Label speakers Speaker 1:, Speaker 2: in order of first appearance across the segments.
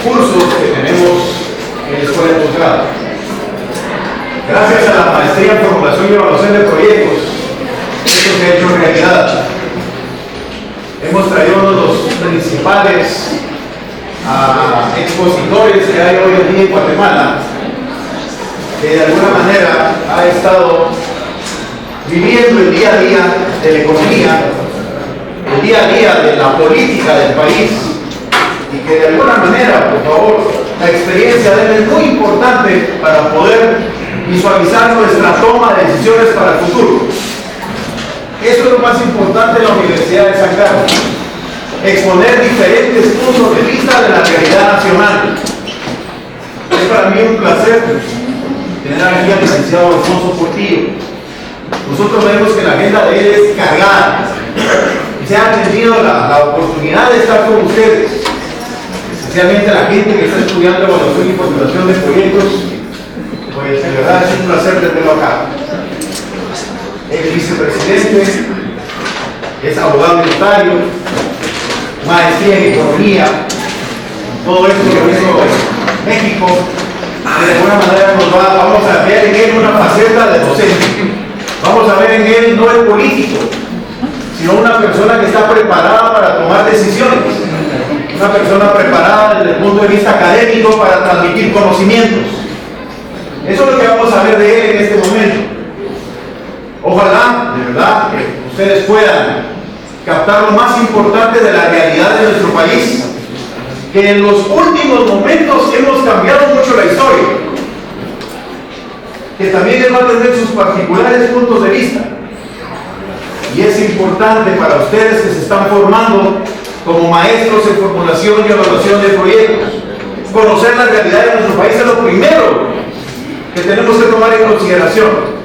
Speaker 1: cursos que tenemos en la escuela de posgrado. Gracias a la maestría en formulación y evaluación de proyectos, esto se ha hecho realidad. Hemos traído uno de los principales expositores que hay hoy en día en Guatemala, que de alguna manera ha estado viviendo el día a día de la economía, el día a día de la política del país, y que de alguna manera, por favor, la experiencia de él es muy importante para poder visualizar nuestra toma de decisiones para el futuro. Eso es lo más importante de la Universidad de San Carlos, exponer diferentes puntos de vista de la realidad nacional. Es para mí un placer tener aquí al licenciado Alfonso Portillo. Nosotros vemos que la agenda de él es cargada y se ha tenido la oportunidad de estar con ustedes, especialmente la gente que está estudiando evaluación y formulación de proyectos. Pues de verdad es un placer tenerlo acá. El vicepresidente es abogado notario, maestría en economía, todo esto lo hizo México. De alguna manera vamos a ver en él una faceta de docente. Vamos a ver en él no el político, sino una persona que está preparada para tomar decisiones, una persona preparada desde el punto de vista académico para transmitir conocimientos. Eso es lo que vamos a ver de él en este momento. Ojalá, de verdad, que ustedes puedan captar lo más importante de la realidad de nuestro país, que en los últimos momentos hemos cambiado mucho la historia, que también él va a tener sus particulares puntos de vista. Y es importante para ustedes que se están formando como maestros en formulación y evaluación de proyectos. Conocer la realidad de nuestro país es lo primero que tenemos que tomar en consideración.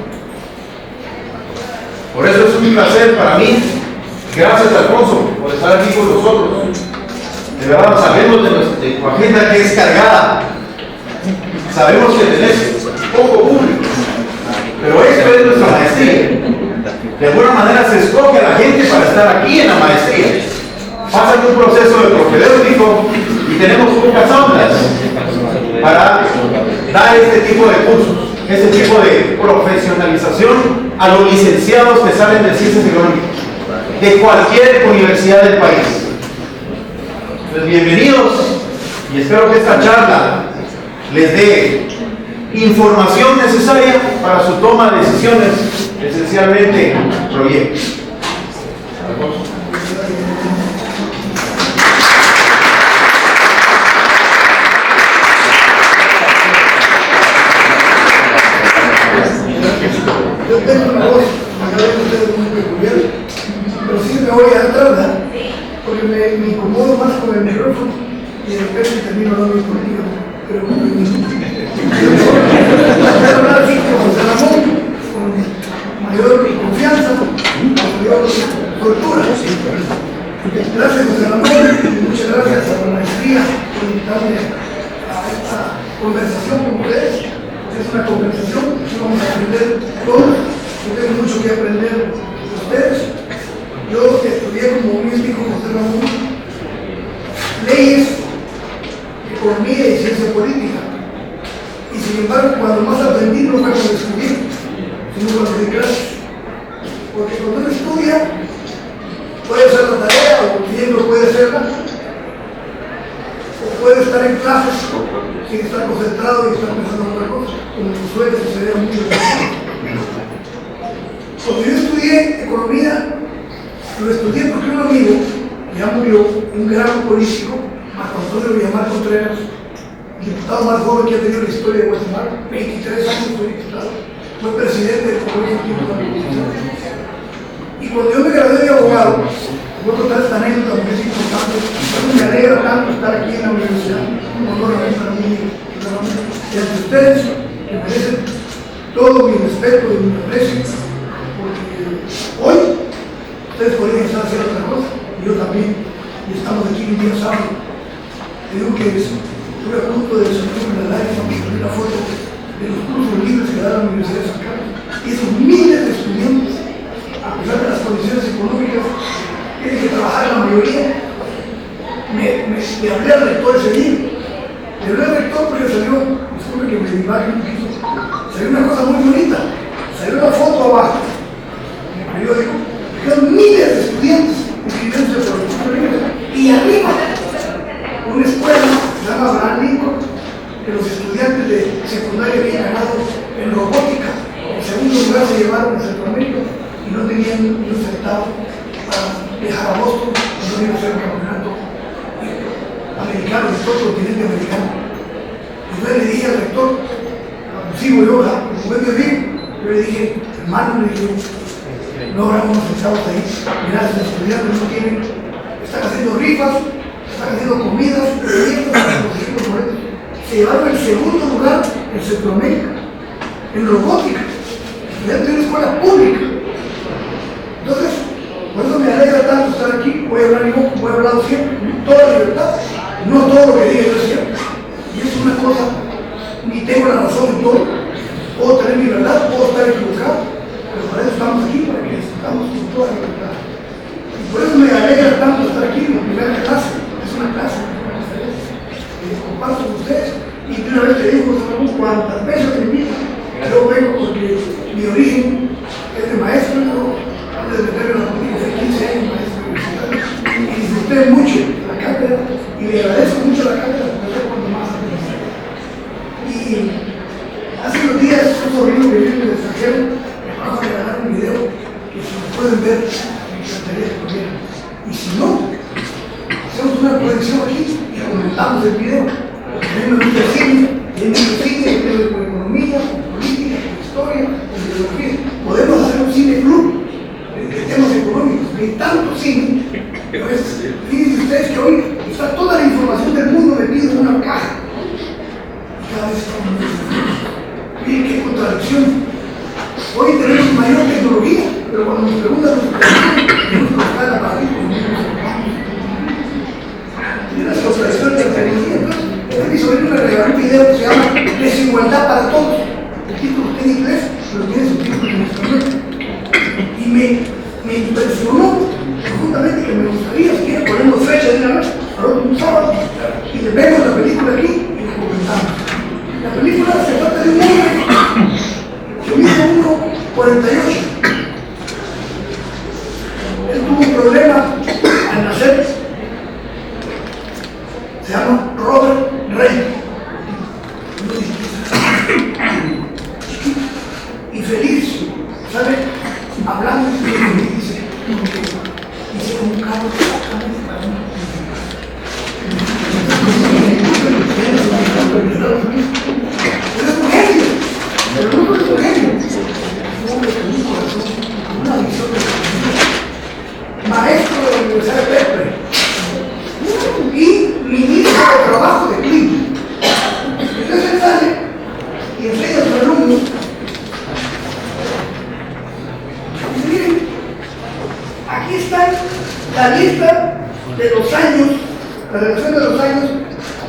Speaker 1: Por eso es un placer para mí. Gracias, Alfonso, por estar aquí con nosotros. De verdad, sabemos de tu agenda que es cargada. Sabemos que tenés poco público, pero esto es nuestra maestría. De alguna manera se escoge a la gente para estar aquí en la maestría. Pasan un proceso de propedéutico y tenemos pocas aulas para dar este tipo de cursos, este tipo de profesionalización a los licenciados que salen de ciencias económicas de cualquier universidad del país. Pues bienvenidos, y espero que esta charla les dé información necesaria para su toma de decisiones, esencialmente proyectos.
Speaker 2: Yo tengo una voz, muy peculiar, pero sí me voy a atrás, porque me incomodo más con el micrófono y de repente termino dando contigo. Pero hablar así con José Ramón, con mayor confianza, con mayor soltura. Gracias, José Ramón, y muchas gracias a la maestría por invitarme a esta conversación con ustedes. Es una conversación que vamos a aprender todos. Yo tengo mucho que aprender de ustedes. Yo estudié, como bien dijo José Ramón, leyes, economía y ciencia política. Y sin embargo, cuando más aprendí no fue cuando escribir, sino cuando di clases. Porque cuando uno estudia, puede hacer la tarea o bien no puede hacerla, o puede estar en clases sin estar concentrado y estar pensando en otra cosa, como suele suceder mucho. Cuando yo estudié economía, lo estudié porque un amigo, ya murió, un gran político, Marco Antonio Villamar Contreras, diputado más joven que ha tenido la historia de Guatemala, 23 años fue diputado, fue presidente del Congreso Diputado. Y cuando yo me gradué de abogado, voy a contar esta anécdota porque es importante, me alegra tanto estar aquí en la universidad, un honor para mí, y ante ustedes, que merecen todo mi respeto y mi aprecio, porque hoy ustedes podrían estar haciendo otra cosa, y yo también, y estamos aquí un día sábado. Te digo que estuve a punto de sentirme la lágrima porque vi la foto de los cursos libres que da la Universidad de San Carlos, y esos miles de estudiantes, a pesar de las condiciones económicas, tienen que trabajar la mayoría. Me hablé al rector ese día Le hablé al rector porque salió, disculpe que me divague un poquito, salió una cosa muy bonita. Salió una foto abajo en el periódico, quedan miles de estudiantes inscribiéndose por el curso y arriba una escuela que se llama Abraham Lincoln, que los estudiantes de secundaria habían ganado en robótica. En segundo lugar se llevaron a Centroamérica y no tenían ni un centavo para viajar a Boston, no iban a hacer un campeonato americano, de todo el continente americano. Entonces le dije al rector, sigo yo, como bien, yo le dije, hermano, le dije, no habrá unos centavos ahí, mirá, los estudiantes no tienen, están haciendo rifas, están haciendo comidas, proyectos para conseguir los boletos. Se llevaron el segundo lugar en Centroamérica, en robótica, estudiantes de una escuela pública. Entonces, por eso me alegra tanto estar aquí, voy a hablar yo, como he hablado siempre, con toda libertad, no todo lo que diga yo es cierto. Y es una cosa, ni tengo la razón en todo, puedo tener mi verdad, puedo estar equivocado, pero para eso estamos aquí, para que discutamos con toda libertad. Y por eso me alegra tanto estar aquí en la primera clase, es una clase que comparto con ustedes, y de una vez te digo, cuantas veces me invitan, yo vengo porque mi origen es de maestro, ¿no? Antes de meterme en la política, hace 15 años maestro universitario, y disfruté mucho la cátedra, y le agradezco mucho a la cátedra, porque es cuando más aprendí. Y hace unos días, un sobrino que vive en el extranjero me acaba de regalar un video que si lo pueden ver, me encantaría que lo vieran. Y si no, hacemos una proyección aquí y comentamos el video. Porque a mí me gusta el cine, y hay mucho cine, yo creo con economía, con política, con historia, con ideología. Podemos hacer un cine club de temas económicos, hay tanto cine. Entonces, fíjense ustedes que hoy está toda la información del mundo metida en una caja. Cada vez estamos más. Miren qué contradicción. Hoy tenemos mayor tecnología, pero cuando nos preguntan los tenemos que buscar la paradigma. Tiene las contradicciones de la tecnología. Entonces, mi sobrino me regaló un video que se llama Desigualdad para Todos. El título está en inglés, pero tiene subtítulos en español. Y me impresionó profundamente, que me gustaría, si quieren ponemos fecha de una vez, para un sábado, y le vemos la película aquí y le comentamos. La película se trata de un hombre que mide 1,48. Él tuvo un problema al nacer, se llama Robert Rey. Y feliz, ¿sabe? Hablando y dice un carro exactamente para una pero es un genio, pero no es un genio, es un hombre con un corazón, con una visión de la maestro de la Universidad de Berkeley y ministro de Trabajo de Clinton. Entonces él sale y enseña a sus alumnos. Miren, aquí está la lista de los años, la relación de los años,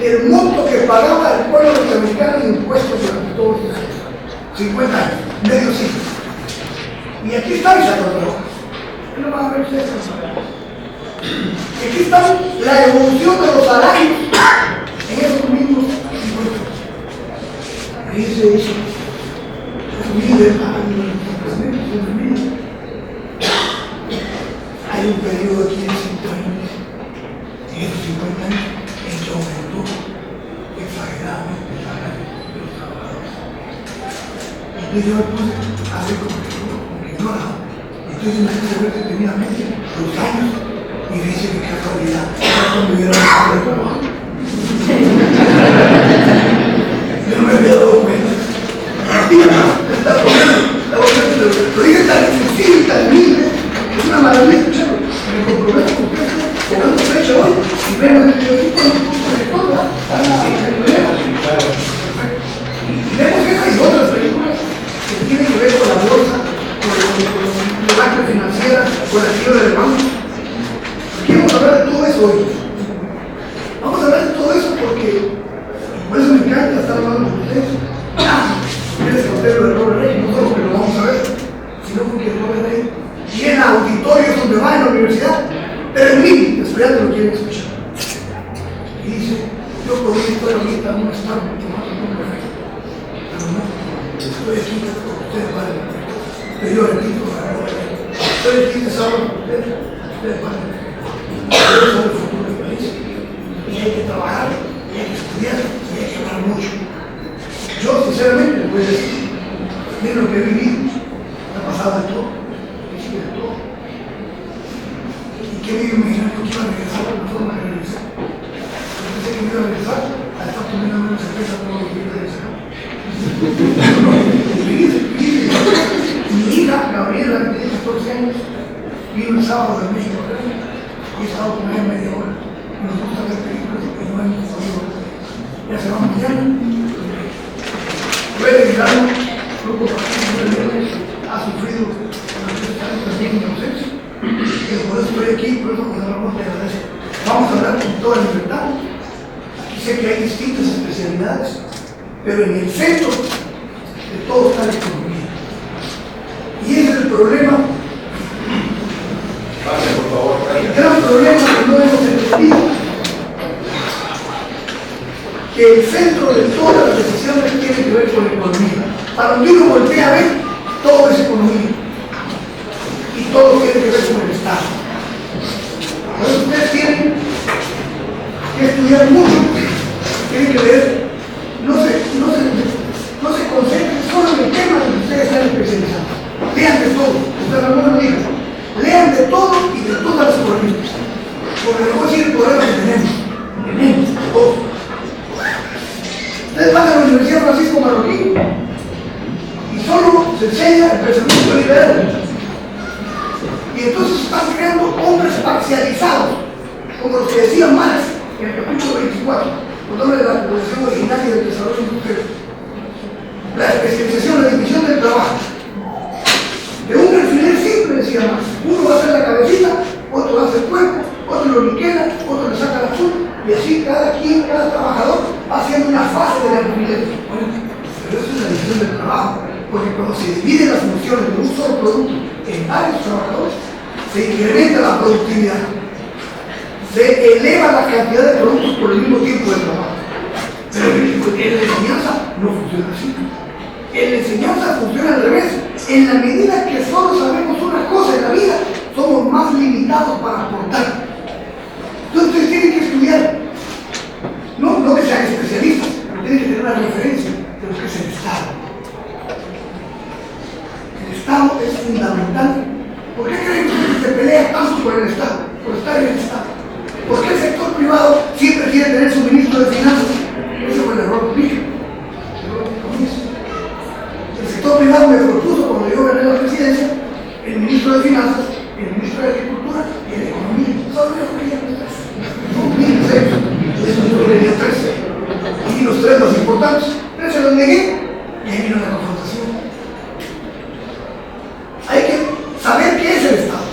Speaker 2: el monto que pagaba el pueblo norteamericano en impuestos durante todos los años. 50 años, medio siglo. Y aquí está Isaac Rojas. ¿Qué no van a ver ustedes? Aquí está la evolución de los salarios en esos mismos 50 años. Ahí se dice, es líder, hay un periodo aquí de 5 años, en esos 50 años, en que aumentó exageradamente el salario de los trabajadores. Entonces yo me puse a ver como que ignora. Entonces me puse a ver detenidamente los años y dice que casualidad, cuando yo era de trabajo. Yo no me había dado cuenta. Lo dije tan sencillo y tan humilde. Es una maravilla escucharlo. Me comprometo con ustedes, tomando fecha hoy, y vemos el estereotipo de todo, ¿verdad? Y vemos que hay otras películas que tienen que ver con la bolsa, con la banca financiera, con la quiebra del banco. Aquí vamos a hablar de todo eso hoy. Vamos a hablar de todo eso porque por eso me encanta estar hablando con ustedes. Tienes cautelo de Robert Rey, no solo porque lo vamos a ver, sino porque Robert Rey llena auditorios donde va en la universidad, 3,000 estudiantes lo quieren escuchar. Y dice, Yo podría estar ahorita en un estado mucho más perfecto, pero no, estoy aquí porque ustedes valen. Pero yo repito, estoy aquí de sábado por ustedes valen. Ustedes son el futuro del país. Y hay que trabajar, y hay que estudiar, y hay que hablar mucho. Yo, sinceramente, les voy a decir, miren lo que he vivido, me ha pasado de todo, y sigue de todo. ¿Y qué me iba a imaginar que iba a regresar de la forma que regresé? Pensé que me iba a regresar a estar comiendo una cerveza todos los días de ese campo. Mi hija, Gabriela, que tiene 14 años, vino el sábado de México, y he estado con ella media hora. Y nos gusta ver películas y no hemos podido ver. Ya se va mañana. Puede mirarlo, grupo ha sufrido también inocencia. Y por eso estoy aquí, por eso nos hablamos de agradece. Vamos a hablar con toda libertad. Aquí sé que hay distintas especialidades, pero en el centro de todo está la economía. Y ese es el problema.
Speaker 1: Por favor.
Speaker 2: El gran problema que no hemos entendido. Que el centro de todas las decisiones tiene que ver con la economía. Para donde uno voltea a ver, todo es economía. Y todo tiene que ver con el Estado. Por eso ustedes tienen que estudiar mucho, tienen que leer, no se concentren solo en el tema en que ustedes están especializados. Lean de todo, ustedes Ramón dijo, lean de todo y de todas las corrientes. Porque les voy a decir el problema que tenemos todos. Ustedes van a la Universidad Francisco Marroquín y solo se enseña el pensamiento liberal. Y entonces están creando hombres parcializados, como los que decía Marx en el capítulo 24, cuando habla de la revolución originaria del desarrollo industrial. La especialización, la división del trabajo. De un alfiler simple, decía Marx. Uno va a hacer la cabecita, otro hace el cuerpo, otro lo niquela, otro le saca la azul, y así cada trabajador va haciendo una fase del alfiler. Bueno, pero eso es la división del trabajo, porque cuando se dividen las funciones de un solo producto en varios trabajadores, se incrementa la productividad, se eleva la cantidad de productos por el mismo tiempo de trabajo. Pero en la enseñanza no funciona así. En la enseñanza funciona al revés. En la medida que solo sabemos una cosa en la vida, somos más limitados para aportar. Entonces ustedes tienen que estudiar, no que sean especialistas, pero tienen que tener una referencia de lo que es el Estado. El Estado es fundamental. ¿Por qué creen que se pelea tanto por el Estado? Por estar en el Estado. ¿Por qué el sector privado siempre quiere tener su ministro de Finanzas? Ese fue el error mío. El sector privado me propuso, cuando yo gané la presidencia, el ministro de Finanzas, el ministro de Agricultura y el de Economía. Solo yo quería los tres. No, miren, eso yo quería tres. Y los tres más importantes. Pero se los negué y ahí vino la confrontación. Hay que saber qué es el Estado.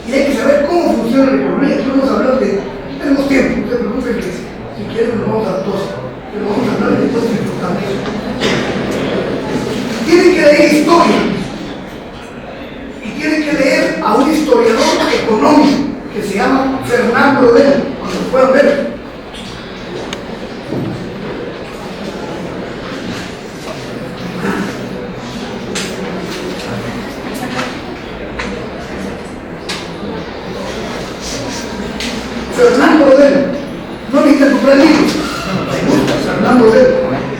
Speaker 2: Y hay que saber cómo funciona la economía. Aquí vamos a hablar de... Tenemos tiempo, no se preocupen que si quieren nos vamos a dar dos. Pero vamos a hablar de cosas importantes. Tienen que leer historia. Y tienen que leer a un historiador económico que se llama Fernand Braudel, cuando lo puedan ver. Fernand Braudel, no necesitan comprar libros. Fernand Braudel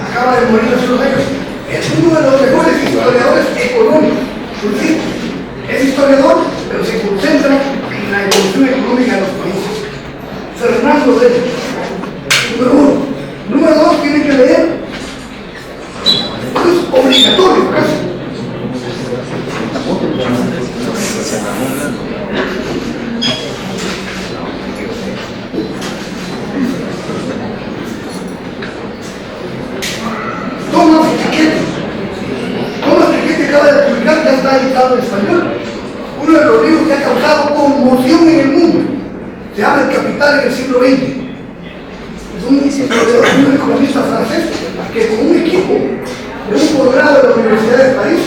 Speaker 2: acaba de morir hace unos años. Es uno de los mejores historiadores económicos. ¿Sí? Es historiador, pero se concentra en la evolución económica de los países. Fernand Braudel, número uno. Número dos, tienen que leer. Esto es obligatorio, casi. Thomas Piketty acaba de publicar, ya está editado en español, uno de los libros que ha causado conmoción en el mundo. Se llama El Capital en el siglo XX. Es un economista francés que con un equipo de un posgrado de la Universidad de París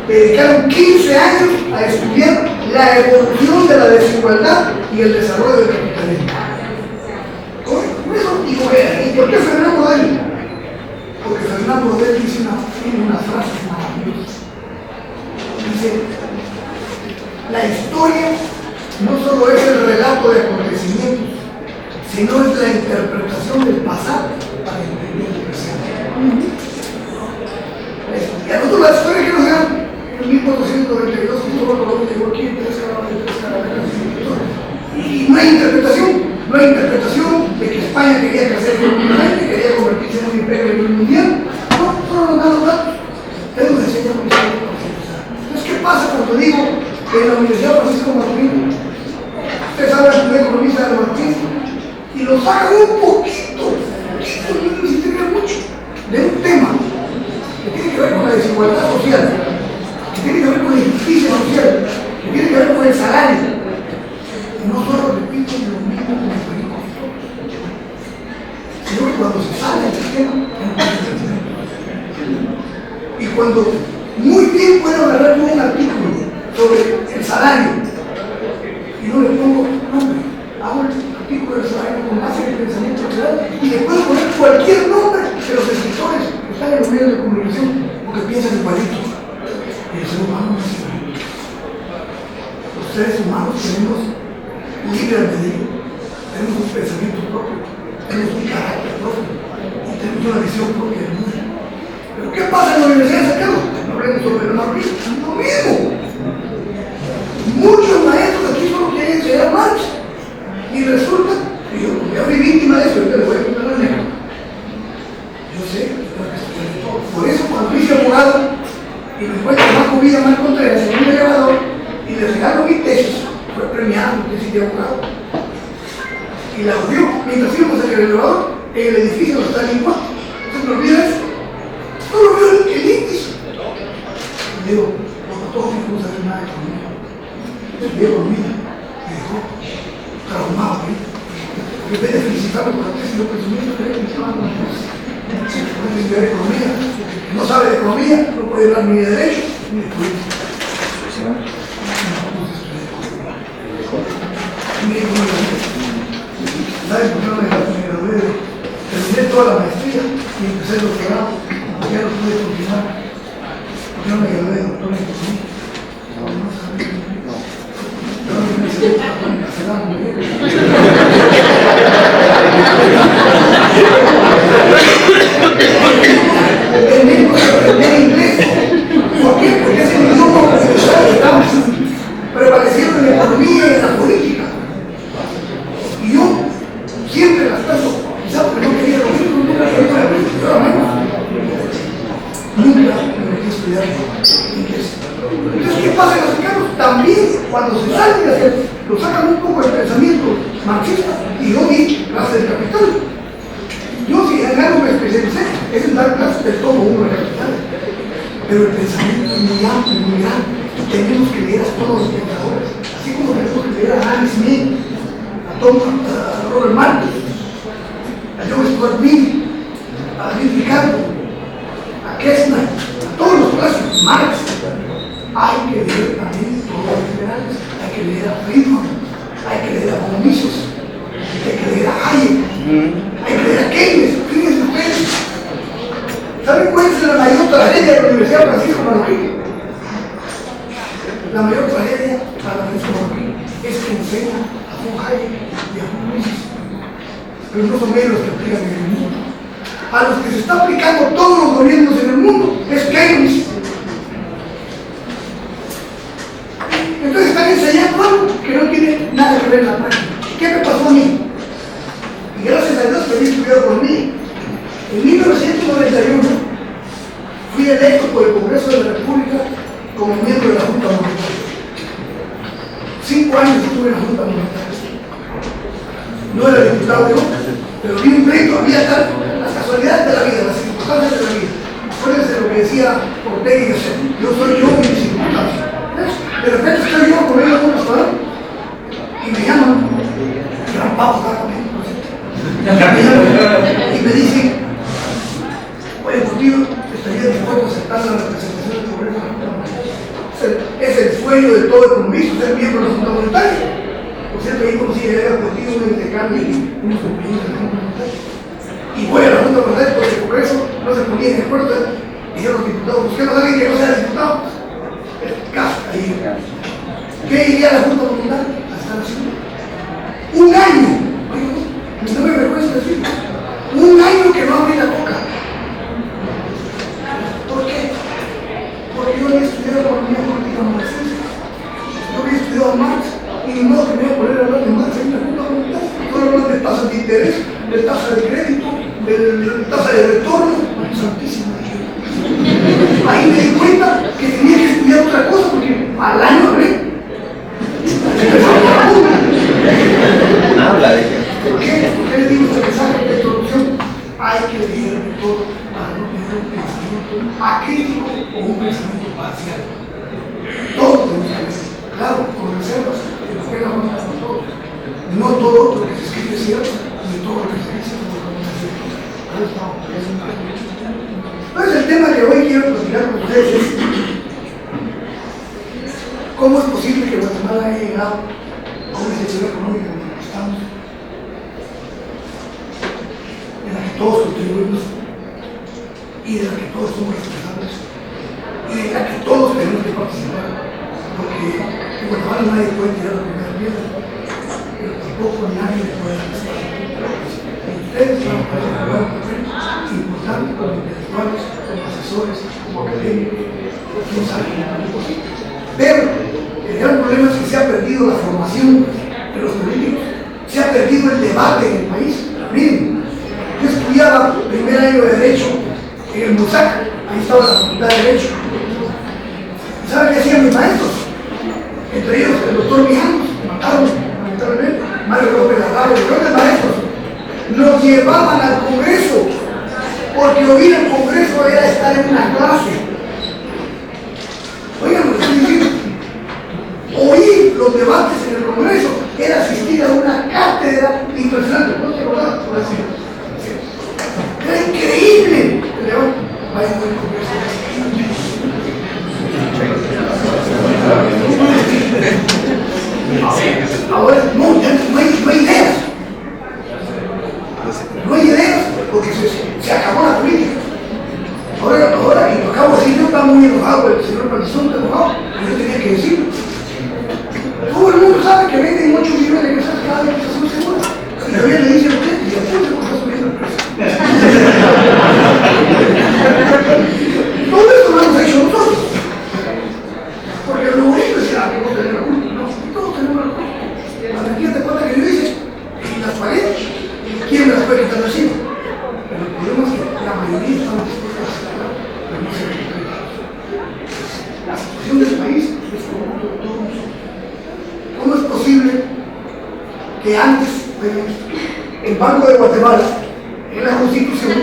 Speaker 2: dedicaron 15 años a estudiar la evolución de la desigualdad y el desarrollo del capitalismo. ¿Y por qué Fernando Rodel? Porque Fernando Rodel dice una frase maravillosa. Dice, la historia no solo es el relato de acontecimientos, sino es la interpretación del pasado para entender el presente. Y a nosotros la historia que nos dan en 1492, Cristóbal Colón llegó aquí en tres carabelas, y no hay interpretación de que España quería crecer económicamente, quería convertirse en un imperio a nivel mundial. No, solo nos dan los datos. Él nos enseña una historia para empezar. Entonces, ¿qué pasa cuando digo que en la Universidad Francisco Martín, ustedes saben que un economista de Martín, y lo sacan un poquito, ni siquiera mucho, de un tema que tiene que ver con la desigualdad social, que tiene que ver con la injusticia social, que tiene que ver con el salario? No solo repiten lo mismo como el periódico, sino que cuando se sale del tema, y cuando muy bien puedo agarrar un artículo sobre el salario y no le pongo nombre, hago el artículo del salario con base en el pensamiento social y le puedo poner cualquier nombre de los escritores que están en los medios de comunicación porque piensan igualito. Y el ser humano no es igualito. Los seres humanos tenemos libre albedrío, tenemos un pensamiento propio, tenemos un carácter propio y tenemos una visión propia del mundo. Pero ¿qué pasa en la Universidad de Santiago? No hablemos sobre el Martín, lo mismo. Muchos maestros aquí solo quieren enseñar Marx y resulta que yo fui víctima de eso, ahorita les voy a contar la anécdota. Yo sé que tengo que estudiar de todo. Por eso cuando hice abogado y me encuentro más comida, más Contreras en un elevador y le regalo mi tesis, fue premiado mi tesis de abogado. Y la abrió mientras íbamos en el elevador, en el edificio donde está el igual. ¿No se me olvida eso? No lo veo el índice. Y digo, todos no saben nada de economía. Estudié economía. Me dejó traumado, ¿eh? Porque en vez de felicitarme por la tesis, yo presumí que me estaba con la tesis. Puede estudiar economía. No sabe de economía, no puede hablar ni de derecho, ni de política. ¿Saben por qué no me gradué? Terminé toda la maestría y empecé el doctorado. ¿Por qué no pude continuar? ¿Por qué no me gradué de doctor en economía? No sabía. Yo no me necesité para encarcelar, ¿no? En México se aprende inglés. ¿Por qué? Porque es el idioma universal que estamos prevaleciendo en la economía y en la política. Y yo siempre las paso, quizás porque no quería lo mismo, nunca quería la política, nunca me metí a estudiar inglés. Entonces, ¿qué pasa en los mexicanos? También, cuando se salen de hacer, lo sacan un poco del pensamiento marxista, y yo di clases de capital. Yo, si en algo me especialicé, es en dar clases del todo uno de capital. Pero el pensamiento es muy amplio, muy grande. Tenemos que leer a todos los pensadores, así como tenemos que leer a Adam Smith, a Robert Marcus, a John Stuart Mill, a David Ricardo, a Kessler, a todos los clásicos, Marx. Hay que leer también todos los liberales, hay que leer a Friedman, hay que leer a von Mises, hay que leer a Hayek, hay que leer a Keynes. Fíjense ustedes, ¿saben cuál es la mayor tragedia de la Universidad Francisco Marroquín? La mayor tragedia para Francisco Marroquín es que enseña a von Hayek y a von Mises, pero no son ellos los que aplican en el mundo. A los que se está aplicando todos los gobiernos en el mundo es Keynes. Entonces están enseñando algo que no tiene nada que ver en la práctica. ¿Qué me pasó a mí? Y gracias a Dios que había estudiado por mí. En 1991 fui electo por el Congreso de la República como miembro de la Junta Monetaria. 5 años estuve en la Junta Monetaria. No era diputado yo, pero vi un pleito, había las casualidades de la vida, las circunstancias de la vida. Acuérdense de lo que decía Ortega y Gasset. Yo soy yo y mis circunstancias. De repente estoy yo con ellos en un restaurante y me llaman, gran pavo, y me dicen, oye, contigo estaría dispuesto a aceptar la representación del Congreso de la Junta Monetaria. Es el sueño de todo economista, ser miembro de la Junta Monetaria. Por cierto, ahí conocí a contigo un intercambio y unos compañeros de la Junta Monetaria. Y voy a la Junta Coordinadora porque el Congreso no se ponía de acuerdo. Dijeron los diputados, busquemos a alguien que no sea diputado. Casa, ahí. ¿Qué iría a la Junta Coordinadora? A estar haciendo. Un año. No me vergüenza decir. Un año que no abrí la boca. ¿Por qué? Porque yo había estudiado economía política marxista. Yo había estudiado Marx y ni modo que me iba a poner a hablar de Marx en la Junta Coordinadora. Todo hablar de tasas de interés, de tasa de crédito, de tasa de retorno. Santísimo. Ahí me di cuenta que tenía que estudiar otra cosa porque al año hablé.
Speaker 1: Habla de
Speaker 2: ¿Por qué? ¿Por qué le digo este mensaje de introducción? Hay que leer de todo para no tener un pensamiento acrítico o un pensamiento parcial. Todo tenemos que leer, claro, con reservas, que nos pega más con todo. No todo lo que se escribe es cierto, ni todo lo que se dice es cierto. Entonces el tema que hoy quiero platicar con ustedes es ¿cómo es posible que Guatemala haya llegado a una situación económica en la que estamos, en la que todos contribuimos y de la que todos somos responsables y de la que todos tenemos que participar? Porque en Guatemala nadie puede tirar la primera piedra, pero tampoco nadie le puede dar espacio. Ustedes van a jugar un papel importante como intelectuales, como asesores, como académicos, quién sabe cómo posible. Pero el gran problema es que se ha perdido la formación de los políticos, se ha perdido el debate en el país. Miren, yo estudiaba primer año de Derecho en el MUSAC, ahí estaba la Facultad de Derecho. ¿Y saben qué hacían mis maestros? Entre ellos el doctor Mijanos, que mataron lamentablemente, Mario López Lagarde, los grandes maestros, nos llevaban al Congreso, porque oír el Congreso era estar en una clase. Oigan lo que estoy diciendo. Oír los debates en el Congreso era asistir a una cátedra impresionante. ¿No te acordás? Era increíble. León, vaya por el Congreso. Ahora no, ya no hay ideas. No hay ideas porque se acabó la política. Ahora, y lo acabo de decir, yo estaba muy enojado, el señor Palizón está enojado, yo tenía que decirlo. Todo el mundo sabe que venden 8 millones de pesos cada vez que se sube segura. Y todavía le dicen a usted, y a usted se está subiendo el precio. Todo esto lo hemos hecho nosotros. Porque lo bonito es que no tenemos la culpa. No, todos tenemos la culpa. Las mentiras de cuenta que yo hice, y las pagué, ¿quién me las puede quitar de encima? Pero el problema es que la mayoría están dispuestas a aceptar, pero no se recupera. La situación del país es como todos nosotros. ¿Cómo es posible que antes, el Banco de Guatemala, en la Constitución,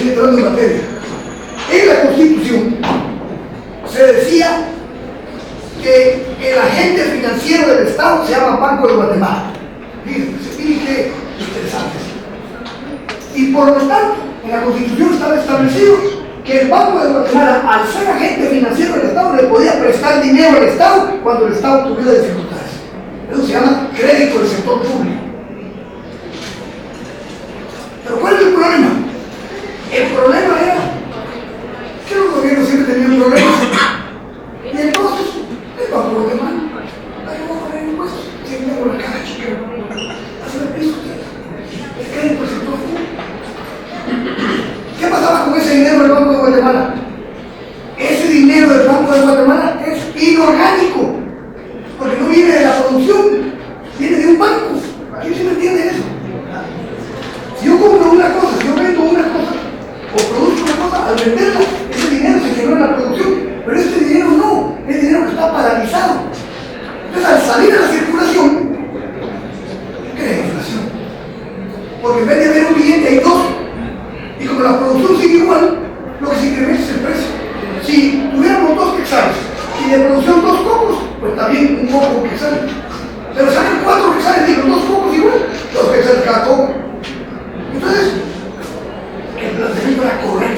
Speaker 2: entrando en materia, en la Constitución se decía que el agente financiero del Estado se llama Banco de Guatemala. Fíjense, qué interesante. Y por lo tanto, en la Constitución estaba establecido que el Banco de Guatemala, al ser agente financiero del Estado, le podía prestar dinero al Estado cuando el Estado tuviera dificultades. Eso se llama crédito del sector público. Pero ¿cuál es el problema? El problema era que los gobiernos siempre tenían problemas. Y entonces, el Banco de Guatemala, ahí vamos a poner impuestos, se viene con la cara chica, así de piso, el crédito del sector público. ¿Qué pasaba con ese dinero del Banco de Guatemala? Ese dinero del Banco de Guatemala es inorgánico, porque no viene de la producción, viene de un banco. ¿Quién se me entiende eso? Si yo compro una cosa, si yo vendo una cosa, o produzco una cosa, al venderla, ese dinero se quedó en la producción, pero este dinero no, es dinero que está paralizado. Entonces, al salir a la circulación, crea inflación. Porque en vez de haber un billete hay dos, y como la producción sigue igual, lo que se incrementa es el precio. Si tuviéramos 2 quetzales y de producción 2 cocos, pues también un coco quetzal. Pero salen 4 quetzales, digo, 2 cocos igual, 2 quetzales cada coco. Entonces, el planteamiento era correcto.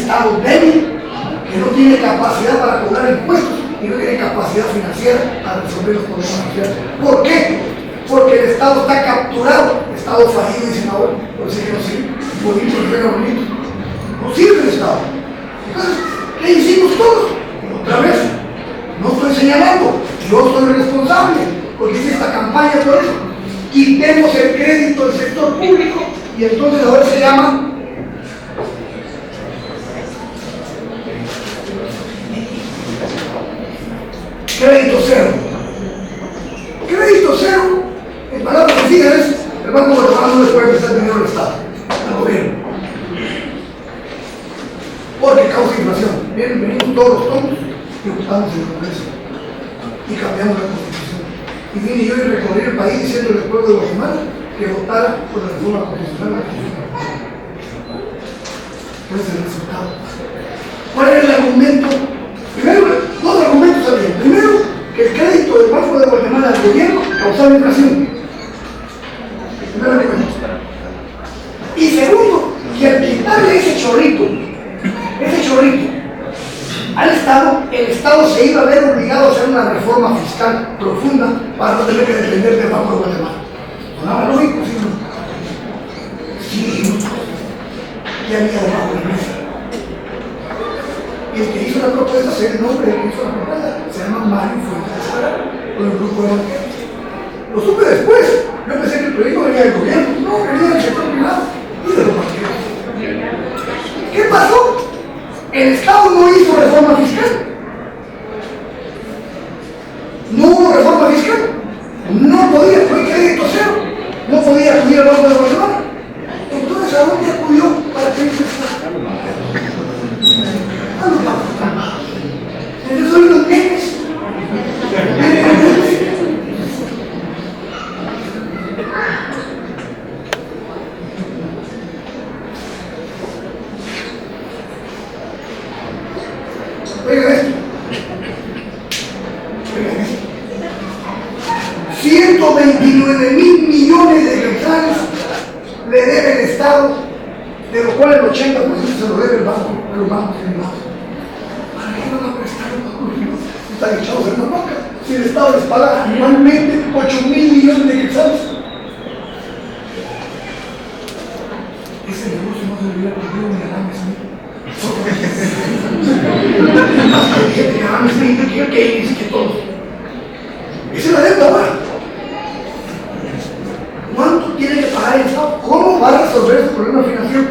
Speaker 2: Estado débil, que no tiene capacidad para cobrar impuestos y no tiene capacidad financiera para resolver los problemas sociales. ¿Por qué? Porque el Estado está capturado, el Estado fallido, dicen ahora, por decir que no sirve, bonito, suena bonito, no sirve el Estado. Entonces, ¿qué hicimos todos? Otra vez, no estoy señalando, yo soy responsable, porque hice esta campaña por eso. Quitemos el crédito del sector público y entonces ahora se llama crédito cero. Crédito cero, en palabras sencillas, el Banco Guatemala no le puede prestar dinero al Estado, al gobierno, porque causa inflación. Miren, venimos todos los tontos y ocupamos el Congreso y cambiamos la Constitución. Y vine yo y recorrí el país diciéndole al pueblo de Guatemala que votara por la reforma constitucional. ¿Cuál es el resultado? ¿Cuál es el argumento? Primero, dos argumentos había. Primero, que el crédito del Banco de Guatemala al gobierno causaba inflación. Primer argumento. Y segundo, que al quitarle ese chorrito al Estado, el Estado se iba a ver obligado a hacer una reforma fiscal profunda para no tener que depender del Banco de Guatemala. ¿Sonaba lógico? Sí, no. Sí, dijimos, ¿qué había debajo de la mesa? Y el que hizo la propuesta, sé el nombre del que hizo la propuesta, se llama Mario Fuentes con el grupo de banqueros. Lo supe después. Yo pensé que el proyecto venía del gobierno, no, venía del sector privado y de los banqueros. ¿Qué pasó? El Estado no hizo reforma fiscal. No hubo reforma fiscal. No podía, fue crédito cero. No podía acudir al Banco de Guatemala. Entonces, ¿a dónde acudió para crédito fiscal? A los bancos calmados. Entonces son los nenes. Oigan esto. 129.000 millones de quetzales le debe el Estado, de lo cual el 80% se lo debe el banco, a los bancos privados. ¿Para qué van a prestar los bancos privados? Están echados en la banca. Si el Estado les paga anualmente 8.000 millones de quetzales. Ese negocio no se debería perder ni a Adam Smith. Que todos. Esa es la deuda ahora. ¿Cuánto tiene que pagar el Estado? ¿Cómo va a resolver ese problema financiero?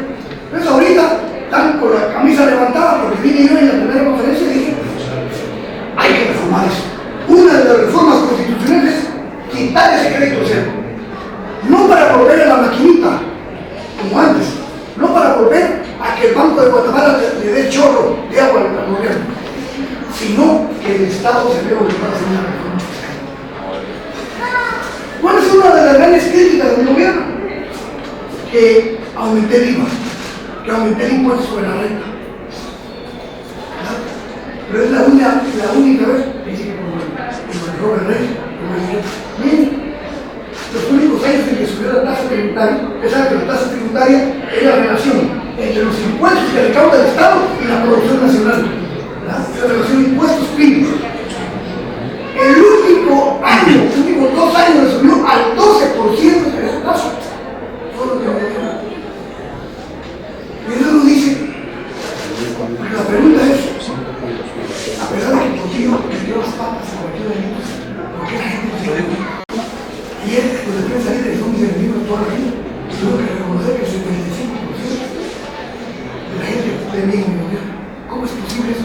Speaker 2: Entonces ahorita están con la camisa levantada porque vine yo en la primera conferencia y dije, hay que reformar eso. Una de las reformas constitucionales es quitar ese crédito cero. No para volver a la maquinita, como antes, no para volver a que el Banco de Guatemala le dé chorro de agua al gobierno, sino que el Estado se vea obligado a hacer una reforma fiscal. ¿Cuál es una de las grandes críticas del gobierno? Que aumenté el IVA, que aumenté el impuesto sobre la renta. ¿Verdad? Pero es la única vez que dice que por el rey, miren, los únicos años en que subió la tasa tributaria, pensaba que la tasa tributaria es la relación entre los impuestos que recauda el Estado y la producción nacional. La relación de impuestos-PIB. El único año, los últimos 2 años, le subió al 12% de esa tasa. Todo lo que me dio. Y eso lo dice. Porque la pregunta es, a pesar de que el contigo metió las patas en cualquier delito, ¿por qué la gente no se dio? Ayer, los defensas líderes son mis enemigos toda la vida. Tengo que reconocer que el 75% de la gente de mi gobierno. ¿Cómo es posible eso?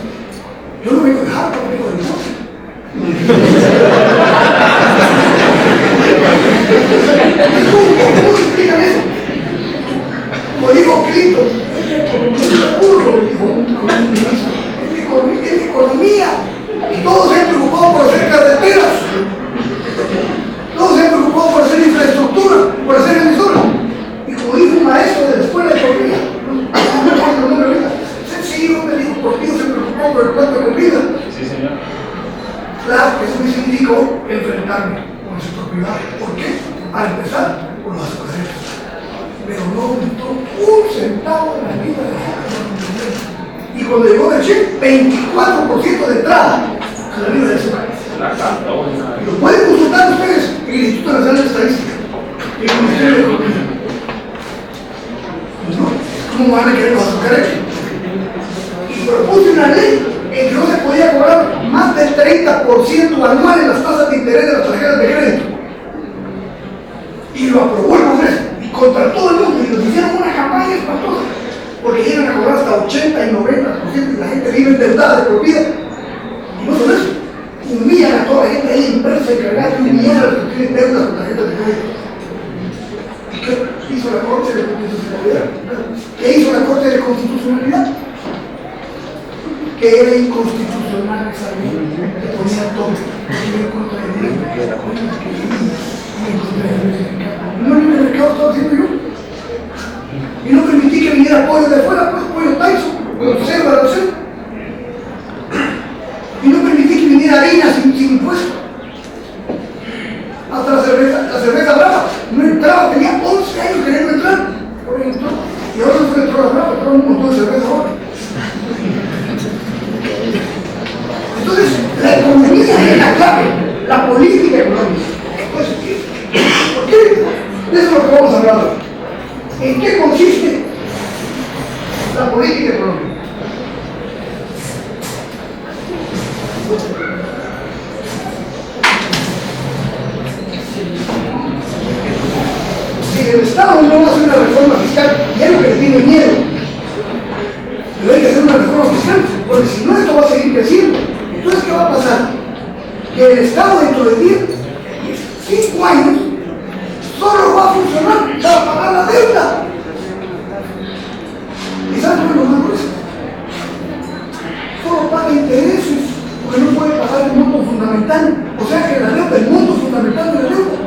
Speaker 2: cuando llegó el Che, 24% de entrada a la vida de ese país. Lo pueden consultar ustedes en el Instituto Nacional de Estadística y en el Ministerio de Economía. ¿No? ¿Cómo van a querer bajar eso? Y propuse una ley en que no se podía cobrar más del 30% anual en las tasas de interés de las tarjetas de crédito. Y lo aprobó el Congreso, y contra todo el mundo, y nos hicieron una campaña espantosa, porque llegan a cobrar hasta 80 y 90%, y la gente vive endeudada de por vida. Y no solo eso, humillan a toda la gente, hay empresas encargadas de humillar a los que tienen deudas con tarjetas de crédito. ¿Y qué hizo la Corte de Constitucionalidad? ¿Qué hizo la Corte de Constitucionalidad? Que era inconstitucional esa ley, que ponía todo, que iba en contra de Dios, que era no el libre mercado estaba haciendo yo. Y no permití que viniera pollo de afuera, pues pollo Tyson, con cero de acción. Y no permití que viniera harina sin impuesto. Hasta la cerveza brava no entraba, tenía 11 años queriendo entrar. Por ahí entró. Y ahora no entró la brava, entró un montón de cerveza ahora. Entonces, la economía es la clave, la política económica. Entonces, ¿por qué? De eso es lo que vamos a hablar hoy. ¿En qué consiste la política económica? Si el Estado no hace una reforma fiscal, y es lo que le tiene miedo, pero hay que hacer una reforma fiscal, porque si no, esto va a seguir creciendo. Entonces, ¿qué va a pasar? Que el Estado dentro de 5 años solo va a funcionar para pagar la deuda. ¿Y saben cuál es lo más grueso? Solo paga intereses, porque no puede pagar el monto fundamental. O sea que la deuda, el monto fundamental de la deuda,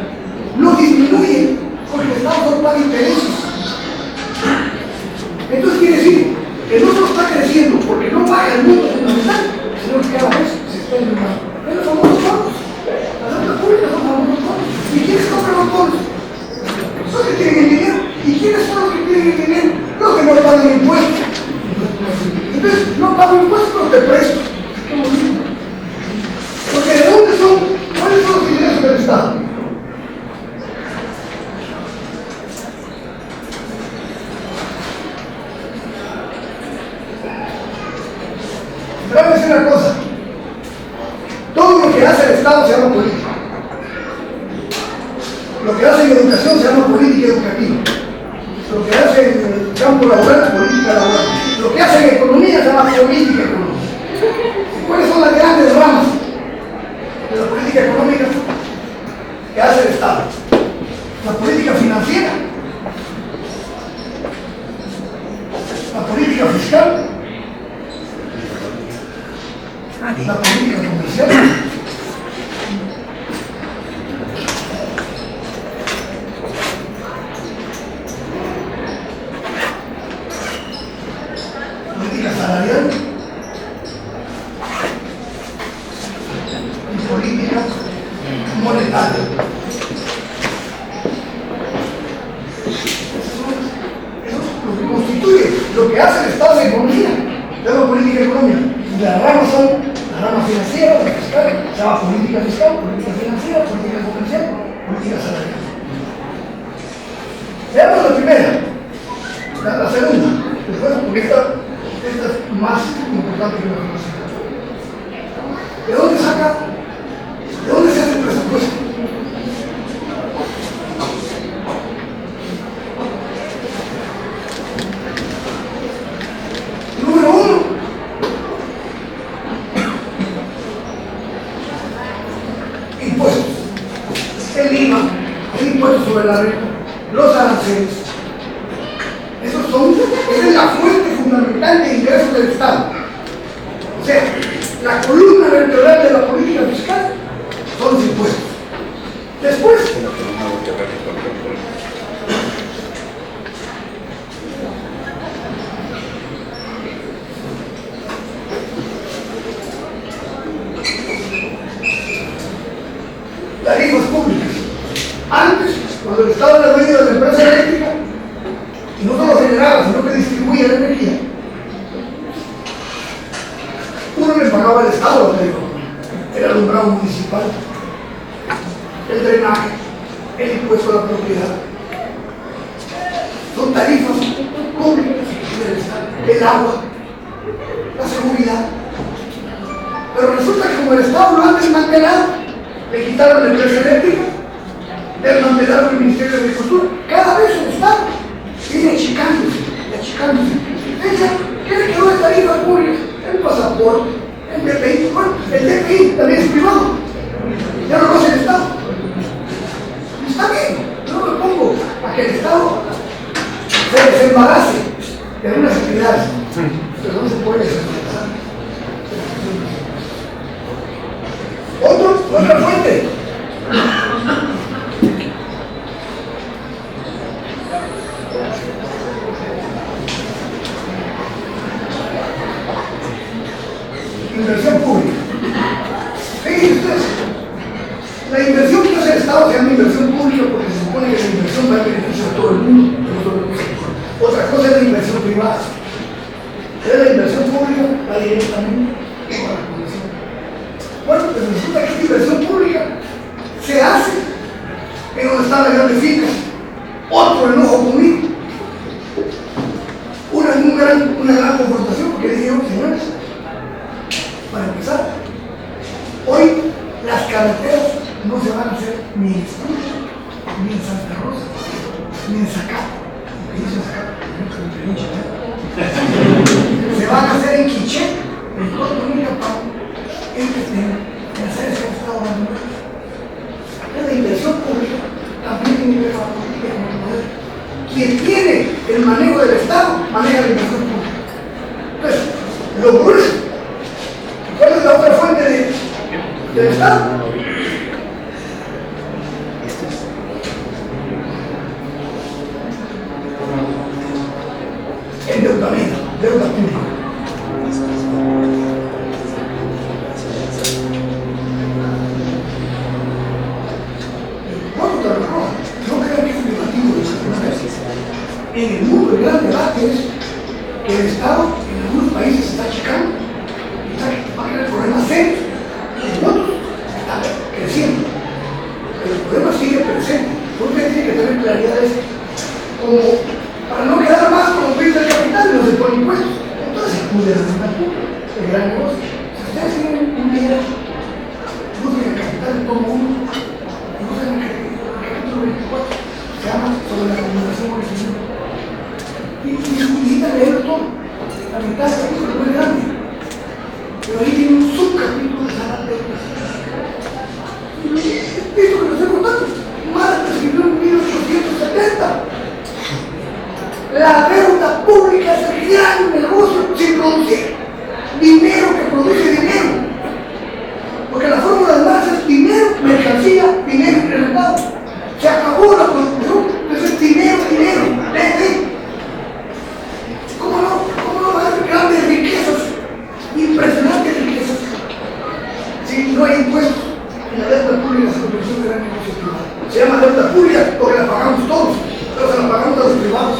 Speaker 2: no disminuye, porque el Estado solo paga intereses. Entonces quiere decir que no solo está creciendo porque no paga el monto fundamental, sino que cada vez se está endeudando. Es los famosos bonos. Las deudas públicas son famosos bonos. ¿Y quiénes compran los bonos? Los que tienen el dinero. ¿Y quiénes son los que tienen el dinero? Los que no pagan impuestos. Entonces, no pago impuestos, pero te presto. Qué bonito. Porque ¿de dónde son? ¿Cuáles son los ingresos del Estado? Pero voy a decir una cosa. Todo lo que hace el Estado se llama política. Lo que hace en educación se llama política educativa. Lo que hace en el campo laboral, política laboral. Lo que hace en economía se llama política económica. ¿Y cuáles son las grandes ramas de la política económica que hace el Estado? La política financiera, la política fiscal, la política comercial. Política salarial y política monetaria. Eso es lo que constituye, lo que hace el Estado de economía, es la política económica. Y las ramas son la rama financiera, la fiscal, se llama política fiscal, política financiera, política comercial, política salarial. Veamos la primera, la segunda, después porque esta es más importante que la primera. ¿De dónde saca? ¿De dónde se hace el presupuesto? Número uno, impuestos. El IVA, el impuesto sobre la renta, los aranceles. Esa es la fuente fundamental de ingresos del Estado. O sea, la columna vertebral de la política fiscal son los impuestos. Después, tarifas públicas. Antes, cuando el Estado era dueño de la empresa eléctrica, y no solo generaba, sino que distribuía la energía, son tarifas públicas del Estado, el agua, la seguridad. Pero resulta que como el Estado lo han desmantelado, le quitaron la empresa eléctrica, desmantelaron el Ministerio de Agricultura, cada vez el Estado viene achicándose. Ella, ¿qué le quedó de tarifas públicas? El pasaporte, el DPI, bueno, el DPI también es privado, ya no lo hace el Estado. Está bien, yo no me pongo a que el Estado se desembarace de algunas actividades, pero no se puede desembarazar. Otra fuente. Inversión pública. Fíjense ustedes, la inversión que hace el Estado se llama inversión pública porque se supone que la inversión va a beneficio a todo el mundo, no solo a un sector. Otra cosa es la inversión privada. Pero la inversión pública va directamente a la población. Bueno, pues resulta que esta inversión pública se hace en donde están las grandes fincas. Otro enojo conmigo. Una gran confrontación, porque dije, señores, para empezar, hoy las carreteras no se van a hacer ni en Escucha, ni en Santa Rosa, ni en Zacapa. Se van a hacer en Quiché, en Puerto Rico, en hacer ese Estado abandonado. La inversión pública también tiene que ver con la política y con el poder. Quien tiene el manejo del Estado, maneja la inversión pública. Entonces, lo grueso. ¿Cuál es la otra fuente del Estado? Endeudamiento, deuda pública. No creo que es privativo de esa. En el mundo el gran debate es que el Estado en algunos países está achicando y va a crear problemas serios, y en otros está creciendo. Pero el problema sigue presente. Porque tiene que tener claridad de esto. Como para no quedar más como país del capital y no se ponen impuestos. Entonces se acude a la deuda pública, el gran negocio. Si ustedes tienen un dinero, busquen el capital de todo uno, y busquen el capítulo 24, se llama sobre la acumulación original. Y necesitan leerlo todo. La mitad del capítulo es muy grande. Pero ahí tiene un subcapítulo de sanar deudas. Esto que lo estoy contando, Marx escribió en 1870. La deuda pública es el gran negocio sin producir dinero que produce dinero. Porque la fórmula de Marx es dinero, mercancía, dinero incrementado. Se acabó la producción, entonces dinero. ¿Cómo no va a haber grandes riquezas, impresionantes riquezas, si no hay impuestos? Y la deuda pública se convirtió en gran negocio privado. Se llama deuda pública porque la pagamos todos, pero se la pagamos a los privados.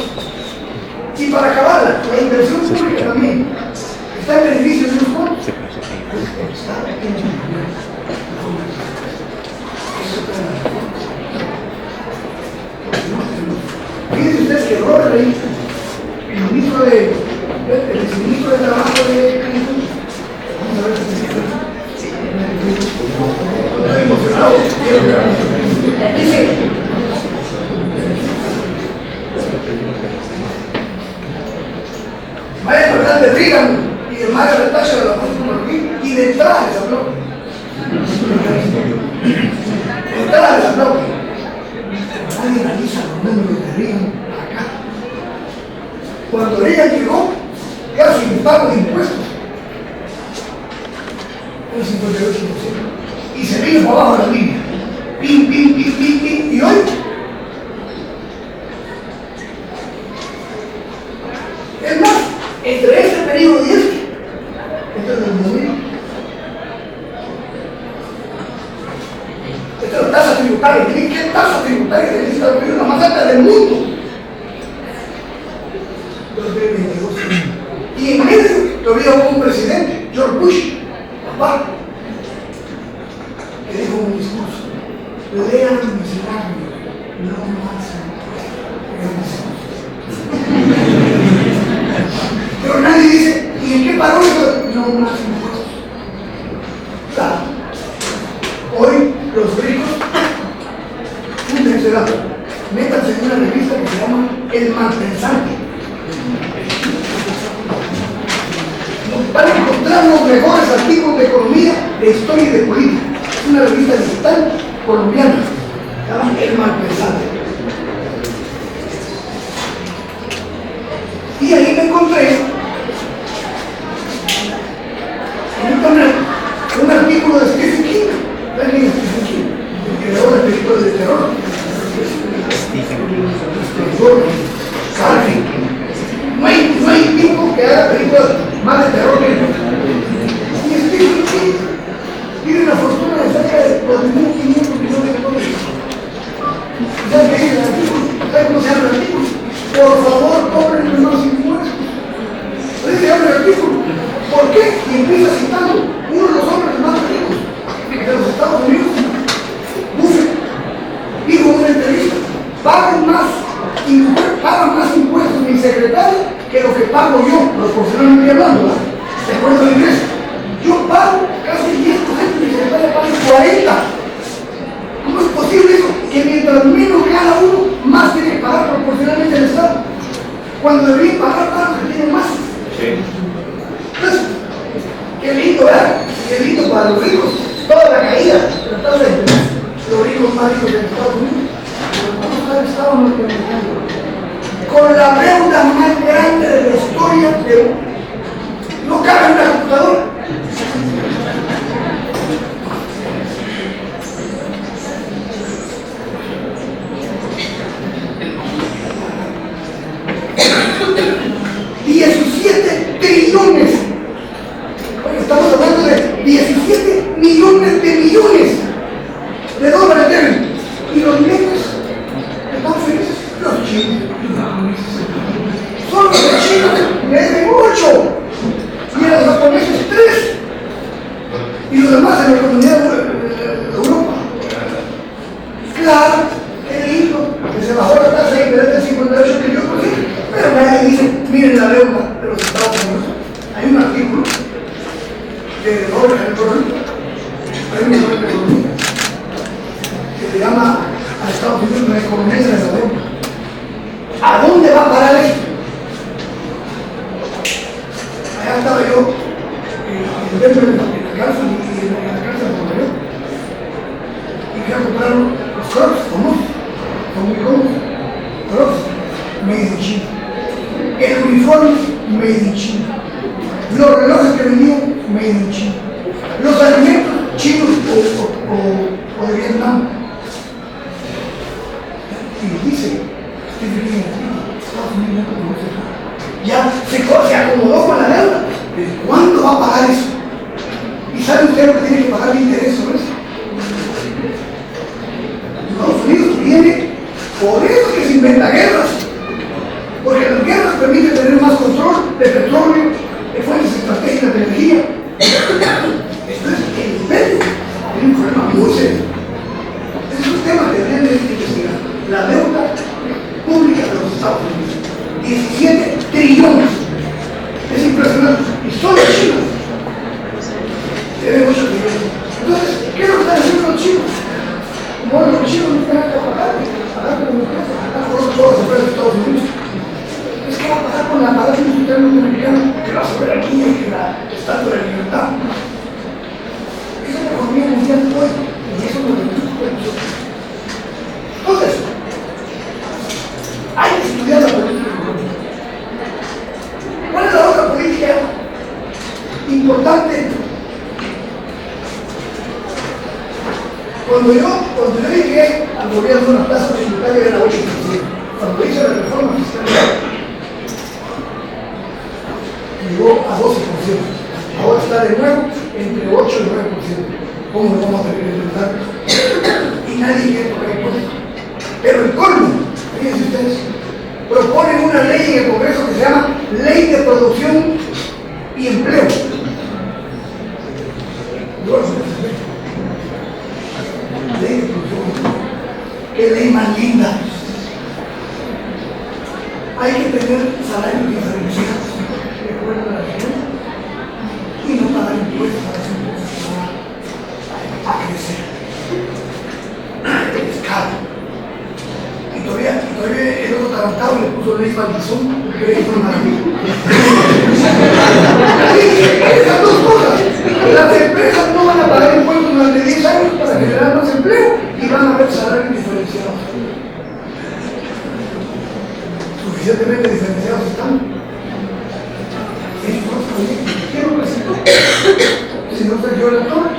Speaker 2: Y para acabarla, la inversión pública también está en beneficio de los fondos. Fíjense ustedes que Robert Reich, el ministro de Trabajo de California, vamos a ver si estoy emocionado. Dice, vaya a hablar de Reagan y de Margaret Thatcher de la política y de entrada les habló. De entrada les habló. Nadie analiza los números de Reagan acá. Cuando Reagan llegó, era sin pago de impuestos. Era 58%. Y se vino para abajo de la línea. Pim. Y hoy, es más, entre ese periodo y entre los 2000, esta es la tasa tributaria. ¿Qué tasa tributaria de Estados Unidos? La más alta del mundo. 2022. Y en medio todavía hubo un presidente, George Bush, papá, que dijo un discurso: lean mi cenario, no más. el malpensante. Van a encontrar los mejores artículos de economía, de historia y de política. Es una revista digital colombiana, se llama El Malpensante. Y ahí me encontré en internet un artículo de Stephen King. ¿Saben quién es Stephen King? El creador de películas de terror. No hay tipo que haga películas más de terror que él. Y Stephen King tiene una fortuna de cerca de 4.500 millones de dólares. ¿Saben qué dice el artículo? ¿Saben cómo se llama el artículo? Por favor, cobren los impuestos. Así se llama el artículo. ¿Por qué? Y empieza citando uno de los hombres más ricos de los Estados Unidos, Buffett, dijo en una entrevista: pagan más impuestos mi secretario que lo que pago yo, proporcionalmente hablando, ¿verdad? De acuerdo al ingreso. Yo pago casi el 10%, mi secretario paga el 40%. ¿Cómo es posible eso? Que mientras menos gana uno, más tiene que pagar proporcionalmente el Estado, cuando debería pagar para los que tienen más. Sí. Entonces, qué lindo, ¿verdad? Qué lindo para los ricos. Toda la caída de la tasa de interés, los ricos más ricos de Estados Unidos, vamos a ver, Estado norteamericano, con la deuda más grande de la historia de no cabe en una computadora. $17 trillones. Bueno, estamos hablando de 17 millones de millones de dólares deben. Y los negros están felices. Los chinos. Solo los chinos le deben 8. Y a los japoneses 3. Y los demás en la comunidad de Europa. Claro, qué lindo que se bajó la tasa de interés del 58 trillones por ciento. Pero nadie dice, miren la deuda de los Estados Unidos. Hay un artículo de Robert Halperin, hay un libro de economía que se llama a Estados Unidos la economía de la deuda. ¿A dónde va a parar esto? Allá estaba yo en Denver, en la cárcel, y en la cárcel de Nueva York, y fui a comprar los Crocs famosos, son muy cómodos, Crocs made in China, el uniforme made in China, los relojes que venían made in China, los alimentos chinos o de Vietnam. Y dice Estados Unidos ya se acomodó con la deuda. ¿Cuándo va a pagar eso? ¿Y sabe usted lo que tiene que pagar de interés sobre eso? Estados Unidos viene, por eso que se inventa guerras, porque las guerras permiten tener más control de petróleo, de fuentes estratégicas de energía. Entonces, el imperio tiene un problema muy serio. Es un tema que deberían de investigar. La deuda pública de los Estados Unidos, 17 trillones. Es impresionante. Y solo China debe 8 trillones. Entonces, ¿qué es lo que están haciendo los chinos? Como los chinos no tienen que pagar con los empresas, pagar por todas las empresas de Estados Unidos. Es que va a pagar con la aparato industrial norteamericano, que la soberanía y que la estatua de la libertad. Esa es la economía mundial hoy, y eso es lo que nosotros. Entonces, hay que estudiar la política económica. ¿Cuál es la otra política importante? Cuando yo llegué al gobierno, la tasa tributaria era 8%. Cuando hice la reforma fiscal, llegó a 12%. Ahora está de nuevo entre 8 y 9%. ¿Cómo lo vamos a tener que enfrentar? Y nadie quiere tocar impuestos. Pero el colmo, fíjense ustedes, proponen una ley en el Congreso que se llama Ley de Producción y Empleo. Ley de producción. Qué ley más linda. Hay que tener salarios diferenciados de acuerdo a la región y no pagar impuestos a las empresas a crecer. Es caro. Y todavía el otro atarantado Estado le puso ley maldición, porque es una maravilla. Esas dos cosas. Las empresas no van a pagar impuestos durante 10 años para generar más empleo y van a haber salarios diferenciados. Suficientemente diferenciados están. ¿Quién lo presentó? El señor Sergio de la Torre.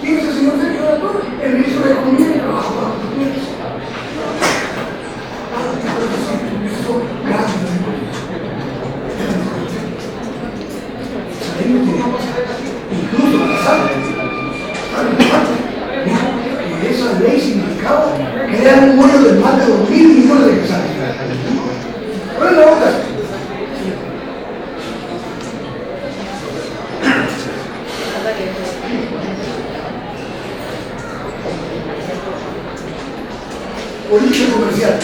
Speaker 2: ¿Quién es el señor Sergio de la Torre? El ministro de Economía y Trabajo para los Unidos. Incluso que esa ley significaba crear un hoyo de más de 2.000 millones de quetzales. ¿Cuál es la otra? Política comercial.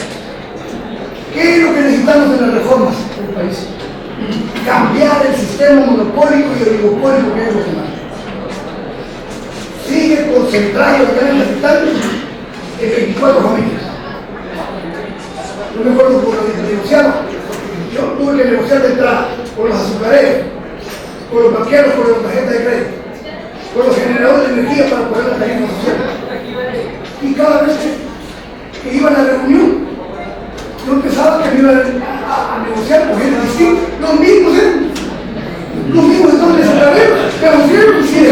Speaker 2: ¿Qué es lo que necesitamos en las reformas del país? Cambiar el sistema monopólico y oligopólico que es lo que más. Sigue concentrado la cadena capital en 24 familias. Yo me acuerdo cuando negociaba, yo tuve que negociar de entrada con los azucareros, con los banqueros, con las tarjetas de crédito, con los generadores de energía para poner la tarifa social. Y cada vez que iba a la reunión, yo pensaba que me iban a negociar con gente distinta. Los mismos estaban en esa carrera, pero siempre sí es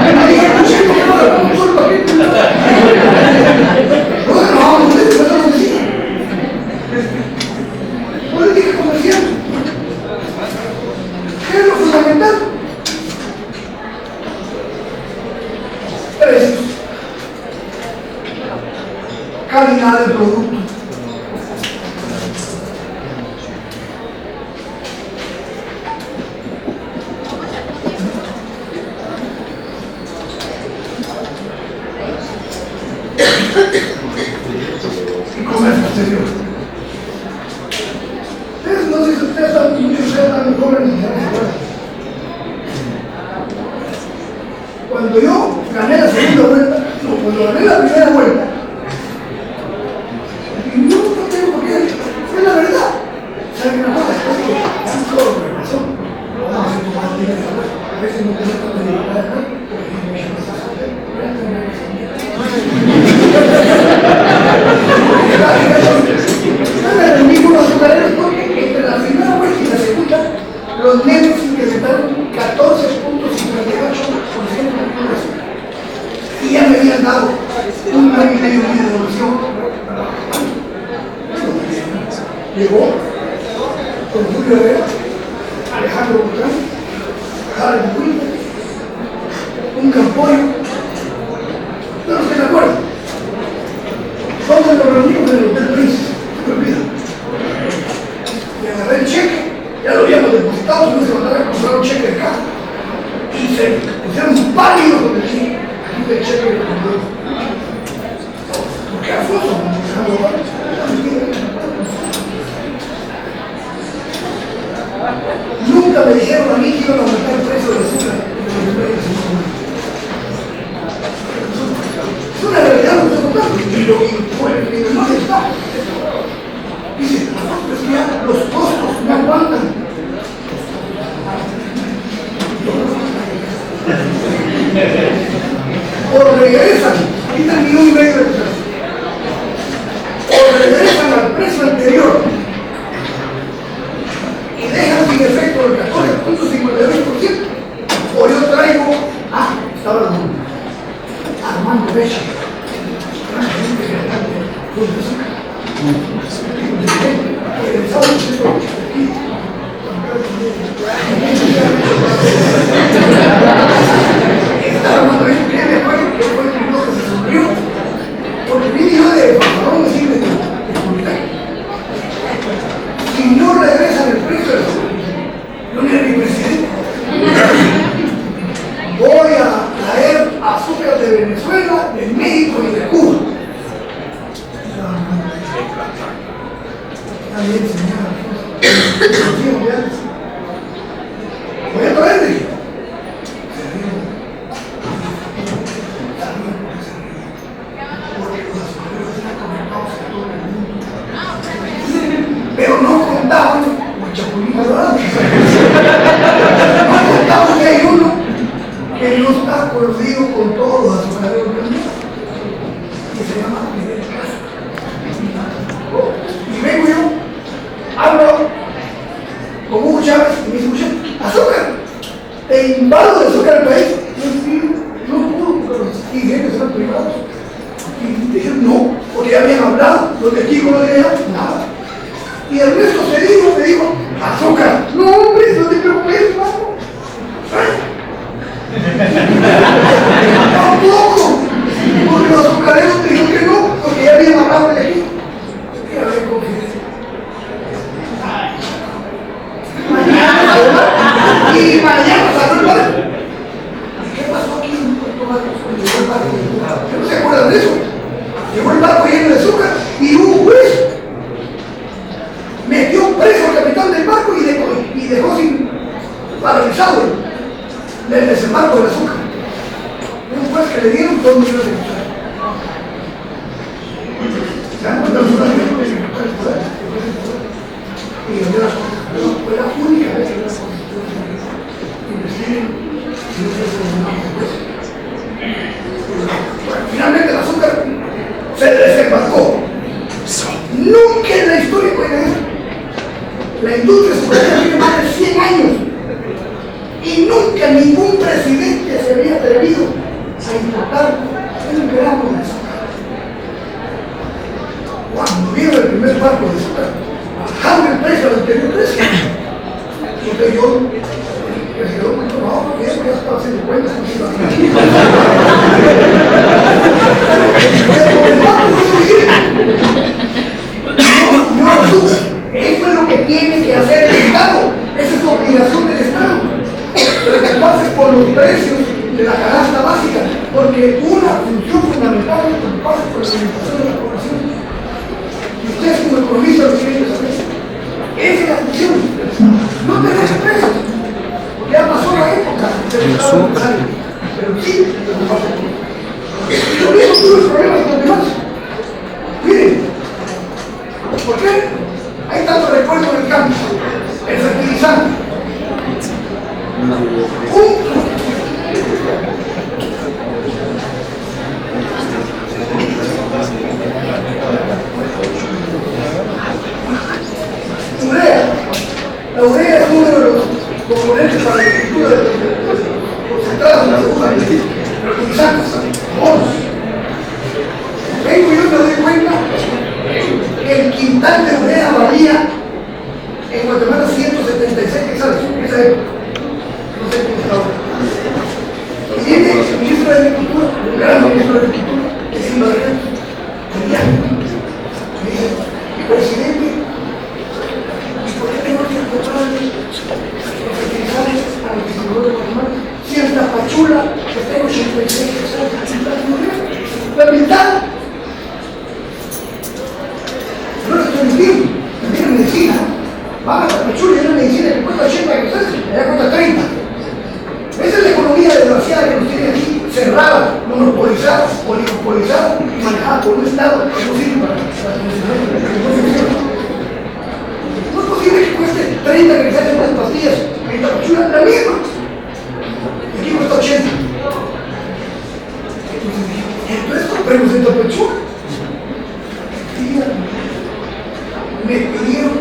Speaker 2: me dije, escuché, que no le pongo el paquete. No, vamos a eso no decía. Política comercial. ¿Qué es lo fundamental? Precios. Calidad del producto. Y comercio exterior. No sé si ustedes están muy jóvenes. Cuando yo gané la segunda vuelta, cuando gané la primera vuelta, y no tengo por qué, es la verdad. ¿Saben una cosa? Es que dan todo por razón. Vamos a hacer tu más dinero. A veces no tenemos tanta libertad, ¿no? Me reuní con los azucareros porque entre la primera vuelta y la segunda los negros incrementaron 14.58% de azúcar. Y ya me habían dado un año y medio de devolución. Llegó con Julio Herrera, Alejandro Butrán, Jared Wilder, un Campollo, no los que me acuerdo. Todos nos reunimos en el Hotel Prince, no me olvido. Y agarré el cheque, ya lo habíamos depositado, no se mandaba a comprar un cheque de acá. Y se pusieron pálidos con el cheque. Aquí el cheque lo compró. Porque Alfonso, nunca me dijeron a mí que iban a aumentar el precio del azúcar. Es una realidad lo que estoy contando. Y lo que no está. Dice, los costos no aguantan. O regresan, aquí está el millón y medio de pesos. O regresan al precio anterior y dejan sin efecto el 14.52%. O yo traigo, estaba Armando Becha, gran gerente general de Cruz de Azúcar. Estaba Armando Becha, que me acuerdo que fue el primero que se sonrió, porque vine yo de Pantalón así de comunidad. Si no regresan el precio del azúcar, no era mi presidente. Voy a traer azúcar de Venezuela, de México y de Cuba. Está bien, señora. Voy a traerle. Porque los azucareros están conectados a todo el mundo. conocido con todos los azucareros del mundo, que se llama Fidel Castro. Y vengo yo, hablo con Hugo Chávez y me dice, "Muchacho, azúcar, te invado de azúcar al país". Yo dije, no puedo, porque los dirigentes eran privados. Y dijeron, no, porque ya habían hablado, los testigos no dijeron nada. Y Ernesto Cedillo me dijo, azúcar, no hombre, no te preocupes, hermano. Tampoco, porque los azucareros te dijeron que no, porque ya habían hablado de aquí. Y a ver, confídense. Y mañana salió el barco. ¿Y qué pasó aquí en Puerto Marcos cuando llegó el barco? ¿No se acuerdan de eso? Llegó el barco lleno de azúcar y un juez metió preso al capitán del barco y dejó sin paralizado el desembarco del azúcar. Un juez que le dieron 2 millones de pesos. ¿Se dan cuenta los ciudadanos que no tienen el poder? Y yo fue la única vez que la Constitución investiguen si no se desconocen después. Finalmente el azúcar se desembarcó. Nunca en la historia puede haber. La industria azucarera tiene más de 100 años y nunca ningún presidente se había atrevido a importar un gramo de azúcar. Cuando vieron el primer barco de azúcar, bajaron el precio al anterior precio. Entonces yo me quedó muy tomado porque eso ya estaba haciendo cuentas con su no azúcar. Eso es lo que tiene que hacer el Estado. Esa es su obligación del Estado. Preocuparse por los precios de la canasta básica, porque una función fundamental es preocuparse por la alimentación de la población. Y ustedes como economistas lo tienen que saber. Esa es la función del Estado. No tenemos precios, porque ya pasó la época del Estado necesario. Pero sí, preocuparse por eso. Y lo mismo tuvo el problema con los demás. Miren, ¿por qué hay tanto recuerdo en el campo? El fertilizante. La urea es uno de los componentes para la agricultura de los concentrados en la segunda fertilizantes, bonos. Vengo yo y me doy cuenta que el quintal de urea valía en Guatemala 176 hectáreas en esa época. No sé qué está ahora. Y viene el ministro de Agricultura, un gran ministro de Agricultura, que es Silva Herrera, me dice, presidente, ¿por qué tengo que comprar los fertilizantes a los distribuidores de Guatemala? Si en Tapachula, que tengo 86 hectáreas, la mitad. No les estoy mintiendo, también en medicina. Van a Tapachula y hay una medicina que cuesta 80 pesos, allá cuesta 30. Esa es la economía desgraciada que nos tiene aquí, cerrada, monopolizada, oligopolizada y manejada por un Estado que no sirve para la función. No es posible que cueste 30 que se hacen unas pastillas en Tapachula la misma. Y aquí cuesta 80. Entonces compremos en Tapachula. Me pidieron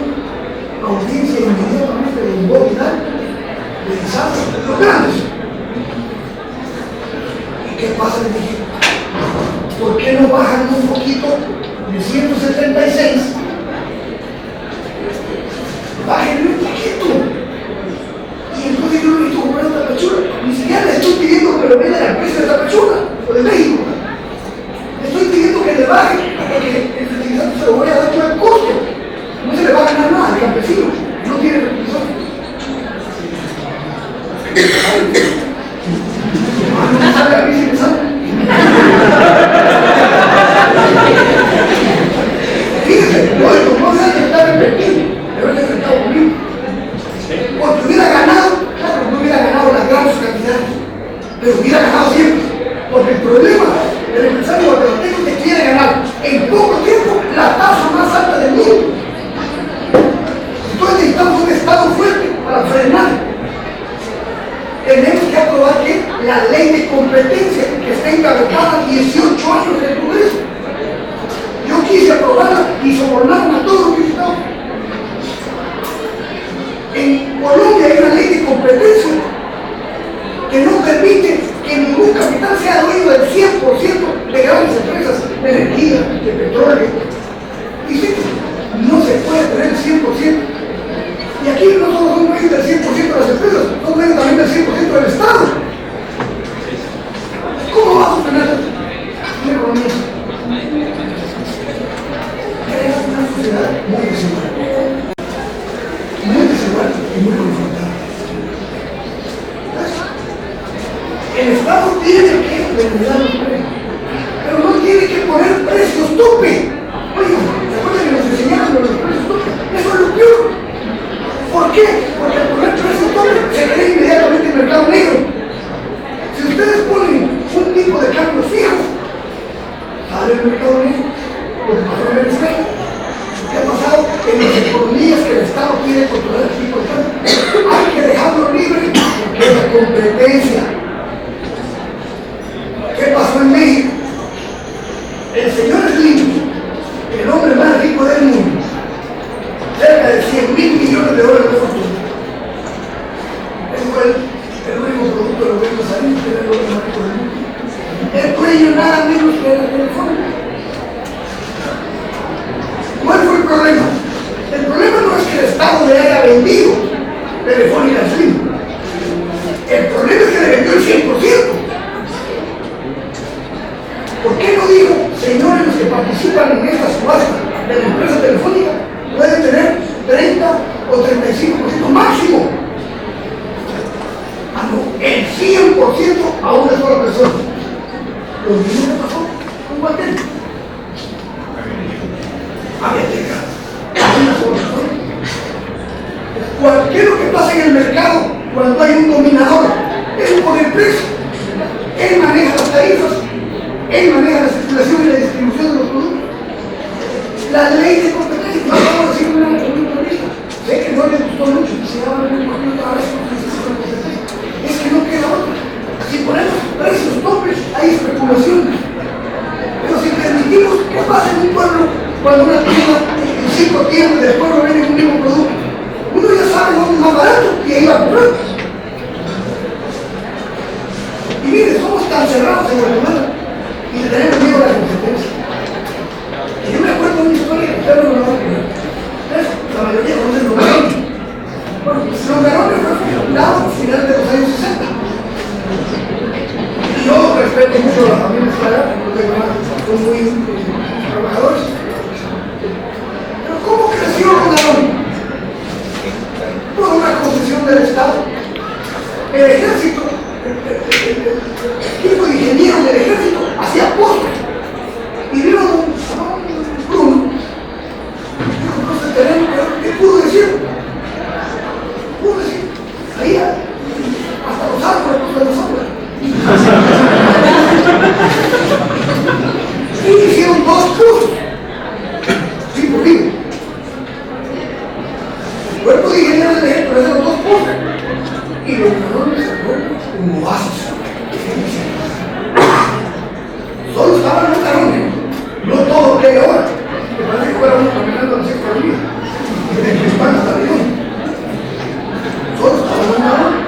Speaker 2: audiencia inmediatamente de un Vidal, de Santos, de los grandes. ¿Y qué pasa? Le dije, ¿por qué no bajan un poquito de 176? Bájenle un poquito. Y entonces yo no necesito comprar una Tapachula. Ni siquiera le estoy pidiendo que lo venda a la empresa de Tapachula o de México. Le estoy pidiendo que le baje, porque el fertilizante se lo voy a dar por el costo. No se le va a ganar nada al campesino, no tiene fertilizante. No me sale a mí si me sale. Fíjense, la ley de competencia que está encabezada 18 años en el Congreso. Yo quise aprobarla y sobornaron a todos los diputados. En Colombia hay una ley de competencia que no permite que ningún capital sea dueño del 100% de grandes empresas de energía, de petróleo. Y sí, no se puede tener el 100%. Y aquí no solo son dueños del 100% de las empresas, son dueños también del 100% del Estado. ¿Cómo vamos a tener una economía? Es una sociedad muy desigual y muy confrontada. El Estado tiene que regular los precios, pero no tiene que poner precios tope. Oigan, ¿se acuerdan que nos enseñaron los precios tope? Eso es lo peor. ¿Por qué? Porque al poner precios tope se crea inmediatamente el mercado negro. Si ustedes ponen un tipo de cambio fijo, sale el mercado negro, lo que pasó en Venezuela. ¿Qué ha pasado? En las economías que el Estado quiere controlar el tipo de cambio, hay que dejarlo libre porque es la competencia. ¿Qué pasó en México? El señor Slim, el hombre más rico del mundo, cerca de 100.000 millones de dólares de fortuna. Ese fue el único producto del gobierno saliente, que era el hombre más rico del mundo. El dueño nada menos que era Telefónica. ¿Cuál fue el problema? El problema no es que el Estado le haya vendido Telefónica a Slim. El problema es que le vendió el 100%. ¿Por qué no digo, señores, los que participan en esta subasta de la empresa telefónica pueden tener 30 o 35% máximo? Ah, no, el 100% a una sola persona. Lo mismo que pasó con Guatemala. A una sola persona. Cualquier lo que pasa en el mercado, cuando hay un dominador, él pone el precio, él maneja las tarifas, él maneja la circulación y la distribución de los productos. La ley de competencia, no vamos a decir una entrevista. Sé que no le gustó mucho, que se llama un poquito otra vez porque se llama competencia. Es que no queda otra. Si ponemos precios topes, hay especulación. Pero si permitimos que pase en un pueblo, cuando una tienda en 5 tiendas del pueblo vende un mismo producto, uno ya sabe dónde es más barato y ahí va a comprar. Y mire, somos tan cerrados en Guatemala y le tenemos miedo a la competencia. Y yo me acuerdo de una historia que ustedes no lo van a creer. La mayoría conocen Longarone. Bueno, pues Longarone fue fundado a finales de los años 60. Y yo respeto mucho a la familia Estrada, porque son muy trabajadores. Pero ¿cómo creció Longarone? Por una concesión del Estado. El ejército, el equipo de ingenieros del ejército hacía postres. Y vieron un Bruno, entonces terreno, ¿qué pudo decir? Pudo decir, ahí hasta los árboles, de los árboles. Y hicieron 2 cursos, sin motivo. El cuerpo de ingenieros del ejército le hicieron 2 cursos. Y los ganaron sacó un oasis. Solo estaban los carones, no todo lo que hay ahora. Me parece que fuéramos caminando a la sexta avenida, desde Crispán hasta León. Solo estaban los carones.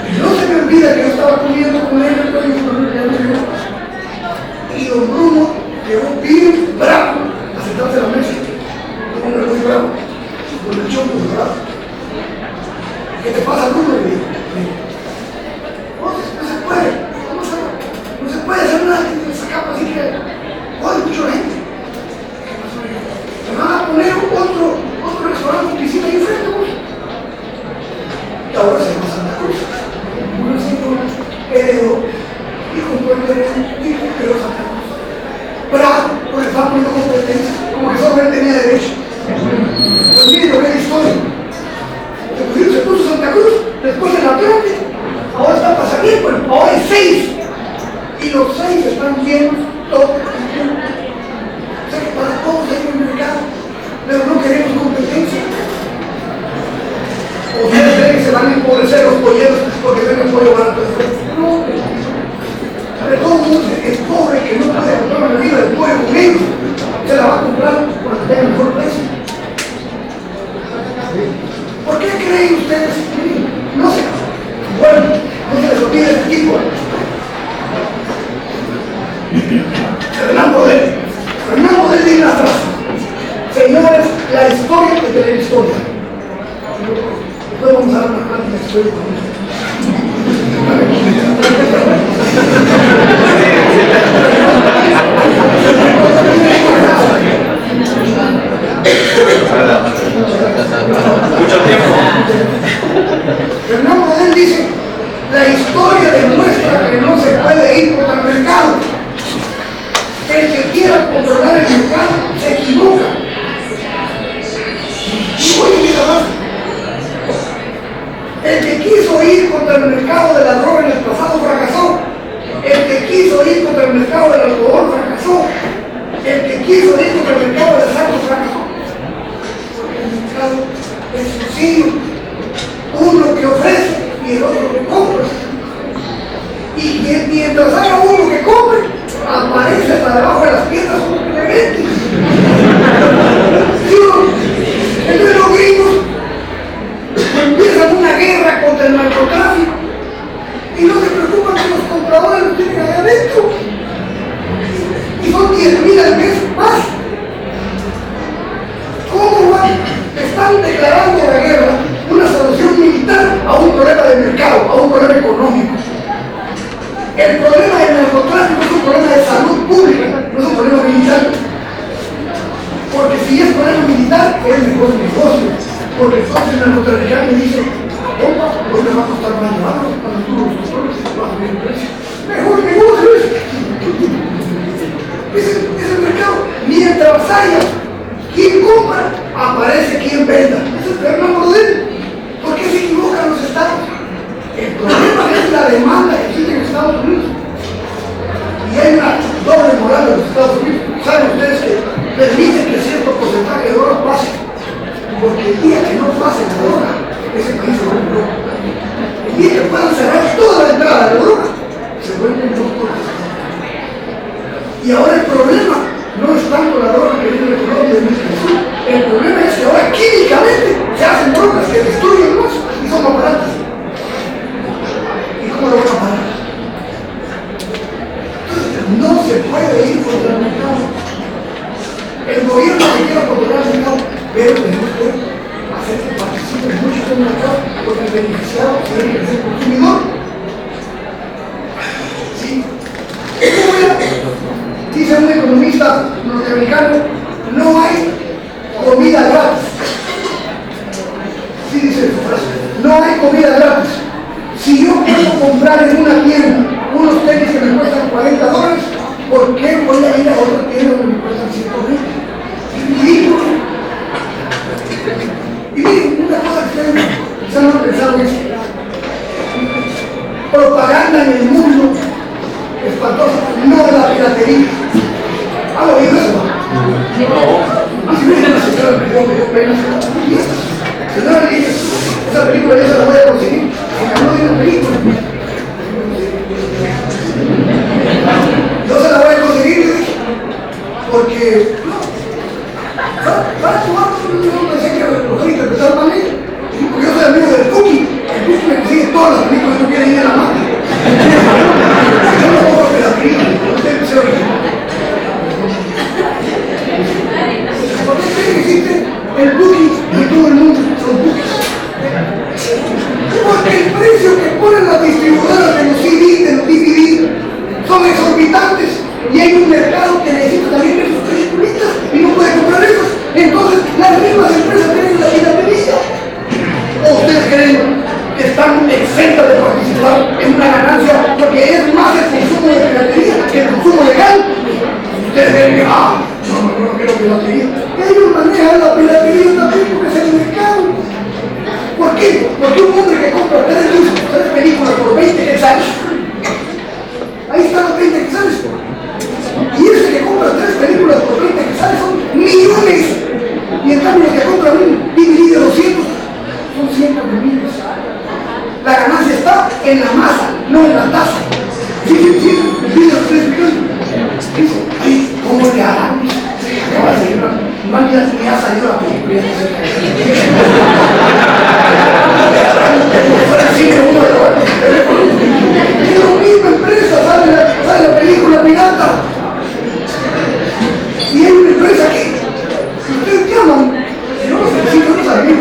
Speaker 2: Y no se me olvida que yo estaba comiendo con él en el y don Bruno llegó bien bravo a sentarse a la mesa. Un hombre muy bravo, con el chombo bravo. ¿Qué te pasa, Bruno? Le digo. No se puede. No se puede hacer nada en esa capa así que oye mucho la gente. Me van a poner otro restaurante que hicieron ahí enfrente, pues. Y ahora se llama Santa Cruz. Uno heredó y compró el terreno y compró Santa Cruz. Bravo, porque estaba poniendo competencia, como que solo él tenía derecho. Pues mire lo que es la historia. Se puso Santa Cruz, después en Atlante, ahora está Pasaría, bueno, ahora hay 6. Y los 6 están llenos, todos. O sea que para todos hay un mercado, pero no queremos competencia. Ustedes creen que se van a empobrecer los polleros porque ven el pollo barato. No, soy economista.
Speaker 1: Mucho tiempo.
Speaker 2: Fernán Model dice, la historia demuestra que no se puede ir contra el mercado. El que quiera controlar el mercado se equivoca. Y voy a ir a más. El que quiso ir contra el mercado de la droga en el pasado fracasó. El que quiso ir contra el mercado del alcohol fracasó. El que quiso ir contra el mercado del sexo fracasó. Porque el mercado es sencillo. Uno que ofrece y el otro que compra. Y mientras haya uno que compre, aparece hasta debajo de las piedras uno que le vende. ¿Sí o no? Entonces los gringos empiezan una guerra contra el narcotráfico y no se preocupan que los compradores los tienen ahí adentro. Y son 10,000 al mes más. ¿Cómo van? Están declarando la guerra una solución militar a un problema de mercado, a un problema económico. El problema del narcotráfico es un problema de salud pública, no es un problema militar. Porque si es problema militar, es mejor negocio. Porque entonces el narcotraficante dice, opa, hoy me va a costar más llevarlo cuando tú los controles y te vas a subir el precio. Mejor negocio es. Es el mercado. Mientras haya quien compra, aparece quien venda. Ese es el Fernán Model. ¿Por qué se equivocan los estados? El problema es la demanda que existe en Estados Unidos. Y hay una doble moral de los Estados Unidos. ¿Saben ustedes que permiten que cierto porcentaje de droga pase? Porque el día que no pase la droga, ese país se vuelve loco. El día que puedan cerrar toda la entrada de la droga, se vuelven locos. Y ahora el problema no es tanto la droga que viene de Colombia y del Sur. El problema es que ahora químicamente se hacen drogas que destruyen más y son más baratas. ¿Y cómo lo van a parar? No se puede ir contra el mercado. El gobierno que quiera controlar el mercado, pero tenemos que hacer que participen muchos en el mercado, porque el beneficiado tiene que ser el consumidor. ¿Sí? Dice un economista norteamericano, no hay comida gratis. Sí dice esa frase, no hay comida gratis. Si yo puedo comprar en una tienda unos tenis que me cuestan $40, ¿por qué voy a ir a otra tienda donde me cuestan $120? Y miren, una cosa que ustedes quizás no han pensado es propaganda en el mundo espantosa, no de la piratería. ¿Han oído eso? No. Si miren, la señora me dio pena. Señora le dice, esa película yo se la voy a conseguir. Se habló de una película. Yo se la voy a conseguir, porque no pensé que lo voy a interpretar mal, porque yo soy amigo del Cookie. El Cookie me consigue todas las películas que no quieren ir a la mano. Yo no puedo ver la película, usted me sabe. ¿Por qué creen que existe el Cookie de todo el mundo? Son cookies. Porque el precio que ponen las distribuidoras de los CD, de los DVD, son exorbitantes. Y hay un mercado que necesita también ver sus peliculitas y no puede comprar esas. Entonces, las mismas empresas tienen la piratería. ¿O ustedes creen que están exentas de participar en una ganancia porque es más el consumo de piratería que el consumo legal? Ustedes creen que, no quiero piratería. Ellos manejan la piratería también porque es el mercado. ¿Por qué? Porque un hombre que compra 3 películas por 20 quetzales, ahí están los 20 quetzales. Y ese que compra 3 películas por 20 quetzales son millones. Y en cambio los que compran un DVD de 200 son cientos de miles. La ganancia está en la masa, no en la tasa. Sí, el video de 3 millones. Ay, ¿cómo le harán? Acaba de salir una máquina que ha salido la película. Es la misma empresa, sale la película pirata. Y hay una empresa que ustedes llaman, si no los necesitan, no saben.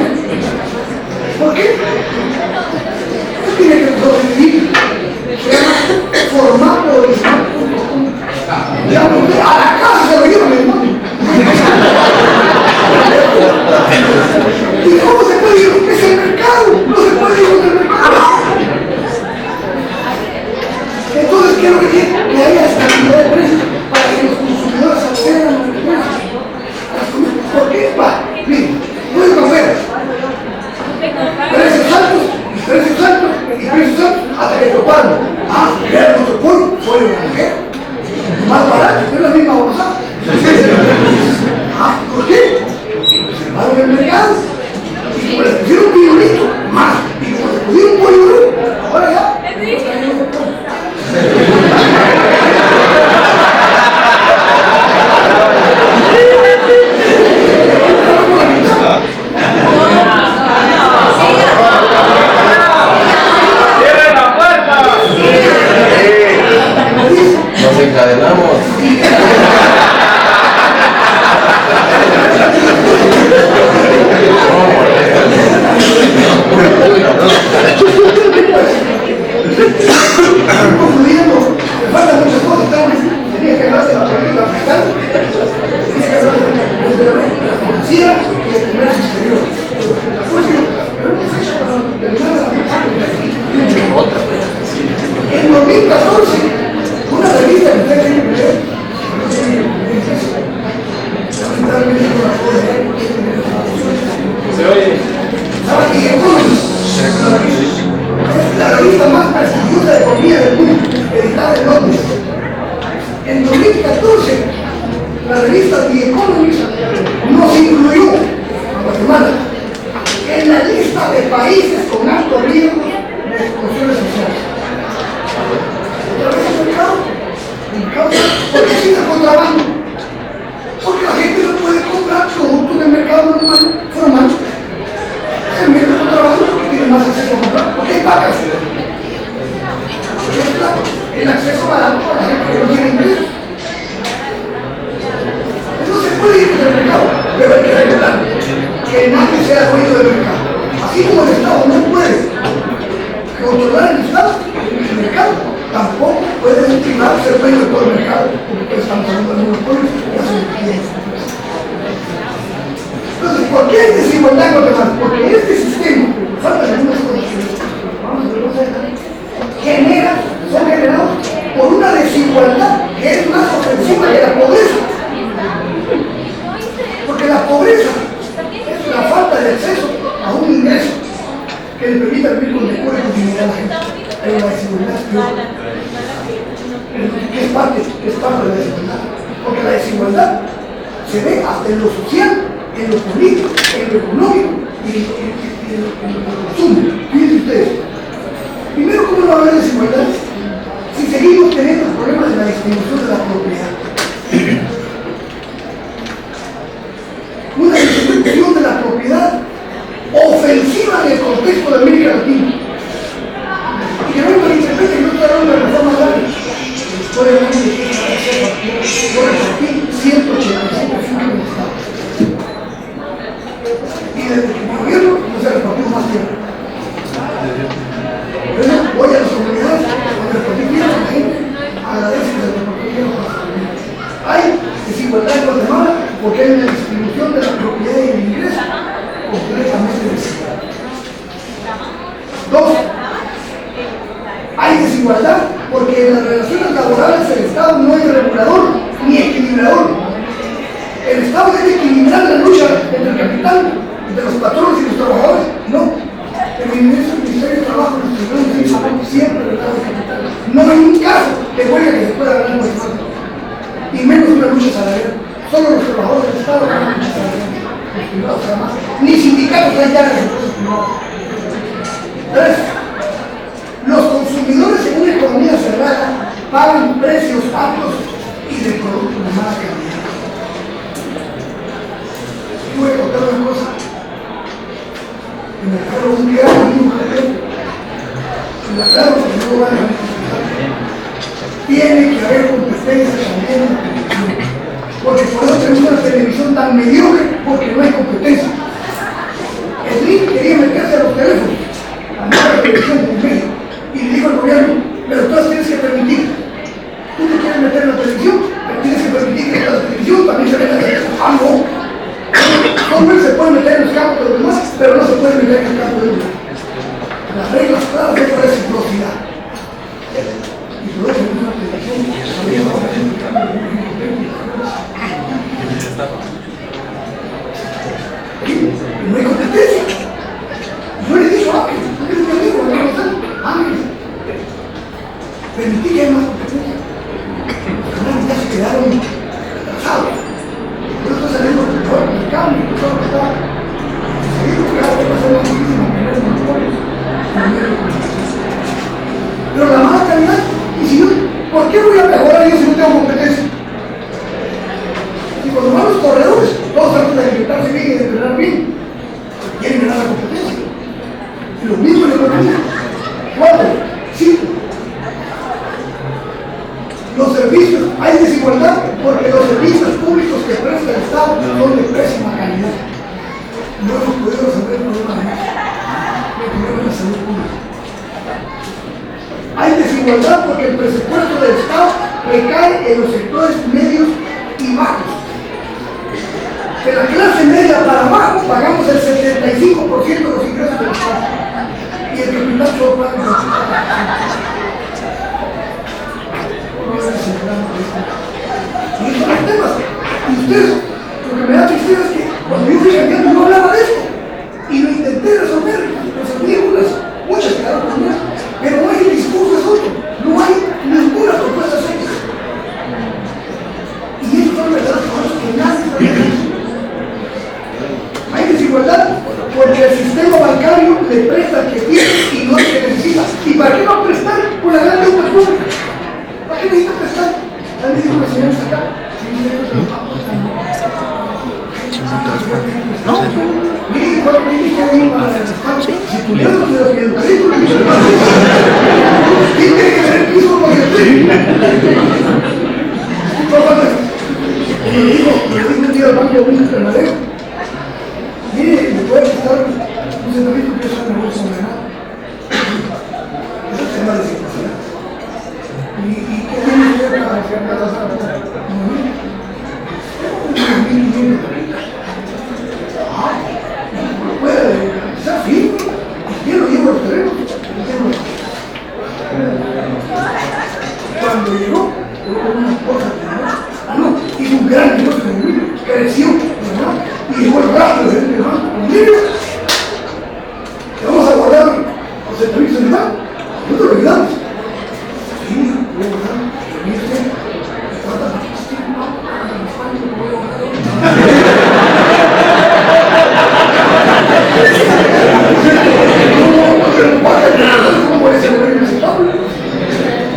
Speaker 2: ¿Por qué? en el mercado. Y como les pusieron pirulito, más. Y como les pusieron pollo, ahora ya.
Speaker 3: Nos encadenamos.
Speaker 2: Concluyendo, me faltan muchas cosas, tenía que hablar de la política fiscal, tenía que hablar de la policía y del comercio exterior. En 2014, una revista que usted tiene que leer, lamentablemente no la puedo leer.
Speaker 3: Se oye.
Speaker 2: ¿Sabe qué es la revista más prestigiosa de economía del mundo, editada en Londres? En 2014, la revista The Economist nos incluyó a Guatemala en la lista de países con alto riesgo de exclusiones sociales. ¿Otra vez el mercado? ¿Por qué existe el contrabando? Porque la gente no puede comprar productos del mercado formal. Se mete el contrabando porque tiene más acceso a comprar. ¿Por qué pagas? Porque es el acceso barato para la gente que no tiene ingresos. Entonces puede ir del mercado, pero hay que regular que nadie sea dueño del mercado. Así como el Estado no puede controlar el Estado, el mercado tampoco puede un privado ser dueño de todo el mercado, porque estamos hablando de monopolios y hacen lo que quieren. Entonces, ¿por qué hay desigualdad en Guatemala? Porque este sistema, faltan algunas cosas que son generados por una desigualdad que es más ofensiva que la pobreza. Porque la pobreza es la falta de acceso a un ingreso que le permita vivir con mejor y con dignidad a la gente. Pero la desigualdad es peor. Es parte de la desigualdad. Porque la desigualdad se ve hasta en lo social, en lo político, en lo económico y en lo consumo. Fíjense ustedes. Primero, ¿cómo no va a haber desigualdad? Si seguimos teniendo el problema de la distribución de la propiedad. Una distribución de la propiedad ofensiva en el contexto de América Latina. Y que no me malinterpreten, que no estoy hablando de reforma agraria. Estoy hablando de que por repartir 185 fincas del Estado. Y desde que mi gobierno no se repartió más tierra. Por eso voy a las comunidades, cuando repartir tierra, la gente agradece que se repartió tierra. Hay desigualdad en Guatemala porque hay una distribución de la propiedad y el ingreso completamente desigual. Dos, hay desigualdad porque en las relaciones laborales el Estado no es regulador ni equilibrador. El Estado debe equilibrar la lucha entre el capital, entre los patrones y los trabajadores. No. El Ministerio de Trabajo en los tribunales siempre el Estado de capital. No hay un caso de huelga que se pueda ganar en Guatemala. Y menos una lucha salarial. Solo los trabajadores del Estado ganan lucha salarial. Los privados jamás. Ni sindicatos hay ya en las empresas privadas. Tres, los consumidores en una economía cerrada pagan precios altos y de productos de mala calidad. Yo voy a contar una cosa. En el carro un día hay un mujer, en la claro que no van a necesitar. Tiene que haber competencia también en la televisión. Porque por eso tenemos una televisión tan mediocre, porque no hay competencia. Slim quería meterse a los teléfonos, a la televisión en medio, y le dijo al gobierno, pero tú tienes que permitir. Tú te quieres meter en la televisión, pero tienes que permitir que la televisión también se meta en la televisión. Ah, no. Solo él se puede meter en los campos de los demás, pero no se puede meter en el campo de uno. Las reglas claras es reciprocidad. Y por eso en una televisión había una operación de cambio de podido resolver el problema de eso. El problema de la salud pública. Hay desigualdad porque el presupuesto del Estado recae en los sectores medios y bajos. De la clase media para abajo pagamos el 75% de los ingresos del Estado. Y el capital solo paga el 80%. Y estos son los temas. Y ustedes, lo que me da tristeza es que cuando yo fui candidato no hablaba de esto. Y lo intenté resolver, resolví muchas quedaron por mí. Pero no hay el discurso de otro, no hay ninguna propuesta seria. Y estos son verdaderos problemas que nadie está viendo. Hay desigualdad porque el sistema bancario le presta al que tiene y no al que necesita. ¿Y para qué va a prestar? Por la gran deuda pública. ¿Para qué necesita prestar? Alguien dijo que se llama acá. Mire, ¿cuál política hay para el Estado? Si tuviéramos de los que educaríamos, ¿quién tiene que tener piso por el piso? Me dijo un día al Banco Público de Madero. Mire, me puede prestar un centavito que es un negocio ordenado. Es el tema de discapacidad. ¿Y qué tiene que ver para hacer la tasa? Puede estar firme. Yo lo llevo a los terrenos. Cuando llegó, hubo una cosa que hizo un gran negocio de Bolivia, creció, ¿verdad? Y llegó el rápido de Bolivia. Le vamos a guardar los servicios de mar. No te lo olvidamos. Sí, voy a guardar.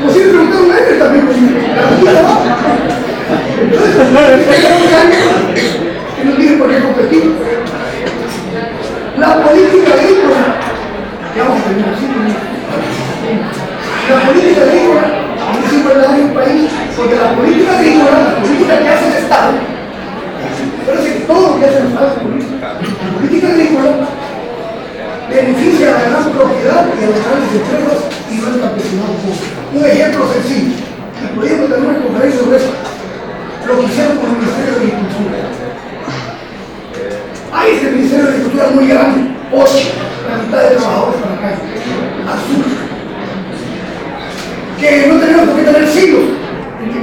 Speaker 2: Como si le preguntaron a él también, que no tiene por qué competir. La política agrícola, ya vamos a terminar así, la política agrícola es igualdad en un país, porque la política agrícola, la política que hace el Estado, parece que todo lo que hace el Estado es política. La política agrícola beneficia a la gran propiedad y a las grandes empresas y no al campesinado público. Un ejemplo sencillo, y podríamos tener una conferencia sobre eso, lo que hicieron con el Ministerio de Agricultura. Hay este Ministerio de Agricultura muy grande, 8, la mitad de trabajadores para la calle, azul, que no teníamos por qué tener silos,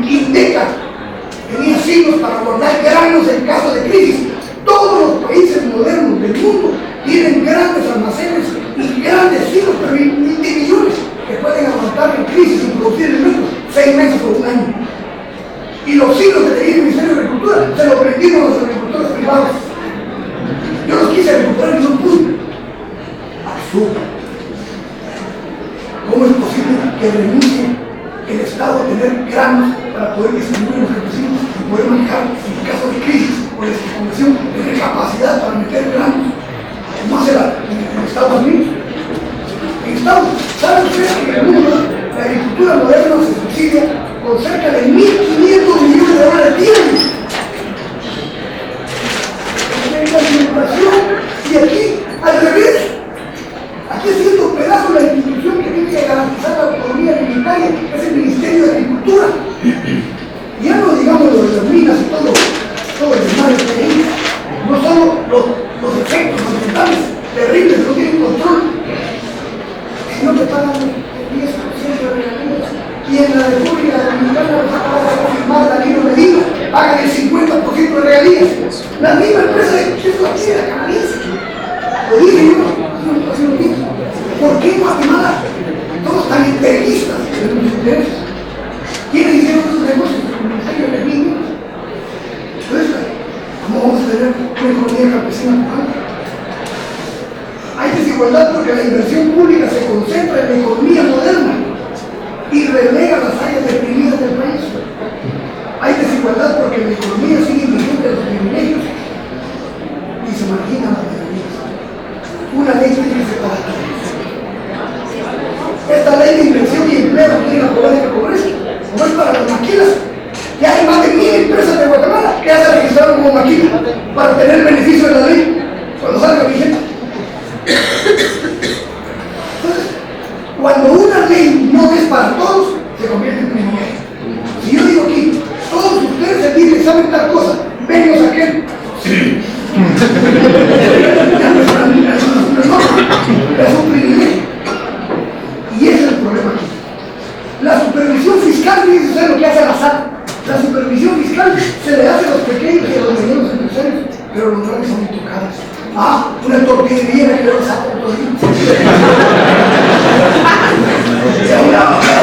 Speaker 2: Indeca tenía silos para guardar granos en caso de crisis. Todos los países modernos del mundo tienen grandes almacenes y grandes silos, pero multimillones, que pueden aguantar en crisis y producir alimentos 6 meses o un año. Y los silos que tenía el Ministerio de Agricultura se los prendieron a los agricultores privados. Yo los quise recuperar y no pude. Absurdo. ¿Cómo es posible que renuncie el Estado a tener granos para poder distribuir a los campesinos y poder manejar en caso de crisis o de especulación, tener capacidad para meter granos? ¿Cómo hace en Estados Unidos? En Estados Unidos, ¿saben ustedes que en el mundo la agricultura moderna se subsidia con cerca de 1.500 millones de dólares diarios? En la alimentación, y aquí al revés. Aquí haciendo pedazos la institución que tiene que garantizar la autonomía alimentaria, es el Ministerio de Agricultura. Y ya no digamos lo de las minas y todo el desmadre que hay, no solo los efectos ambientales terribles que no tienen control, sino que pagan el 10% de regalías. Y en la República Dominicana acaba de confirmar Danilo Medina, pagan el 50% de regalías. La misma empresa de la canadiense. Lo dije yo. ¿Por qué en Guatemala todos tan imperialistas de los intereses? ¿Quiénes hicieron esos negocios? El Ministerio de Agricultura. Entonces, ¿cómo vamos a tener una economía campesina cubana? Hay desigualdad porque la inversión pública se concentra en la economía moderna y relega las áreas deprimidas del país. Hay desigualdad porque la economía sigue invirtiendo en los privilegios y se margina las minorías. Una ley tiene que separar a todos. Esta ley de inversión y empleo no tiene la pobreza de pobreza, no es para las maquilas. Ya hay más de 1000 empresas de Guatemala que ya se registraron como maquila para tener el beneficio de la ley cuando salga vigente. saben tal cosa, vennos aquel. Es un privilegio. Y ese es el problema aquí. La supervisión fiscal, fíjense ustedes lo que hace la SAT. La supervisión fiscal se le hace a los pequeños y a los medianos empresarios, pero los grandes son intocables. Una tortillería que le va a sacar todo el día.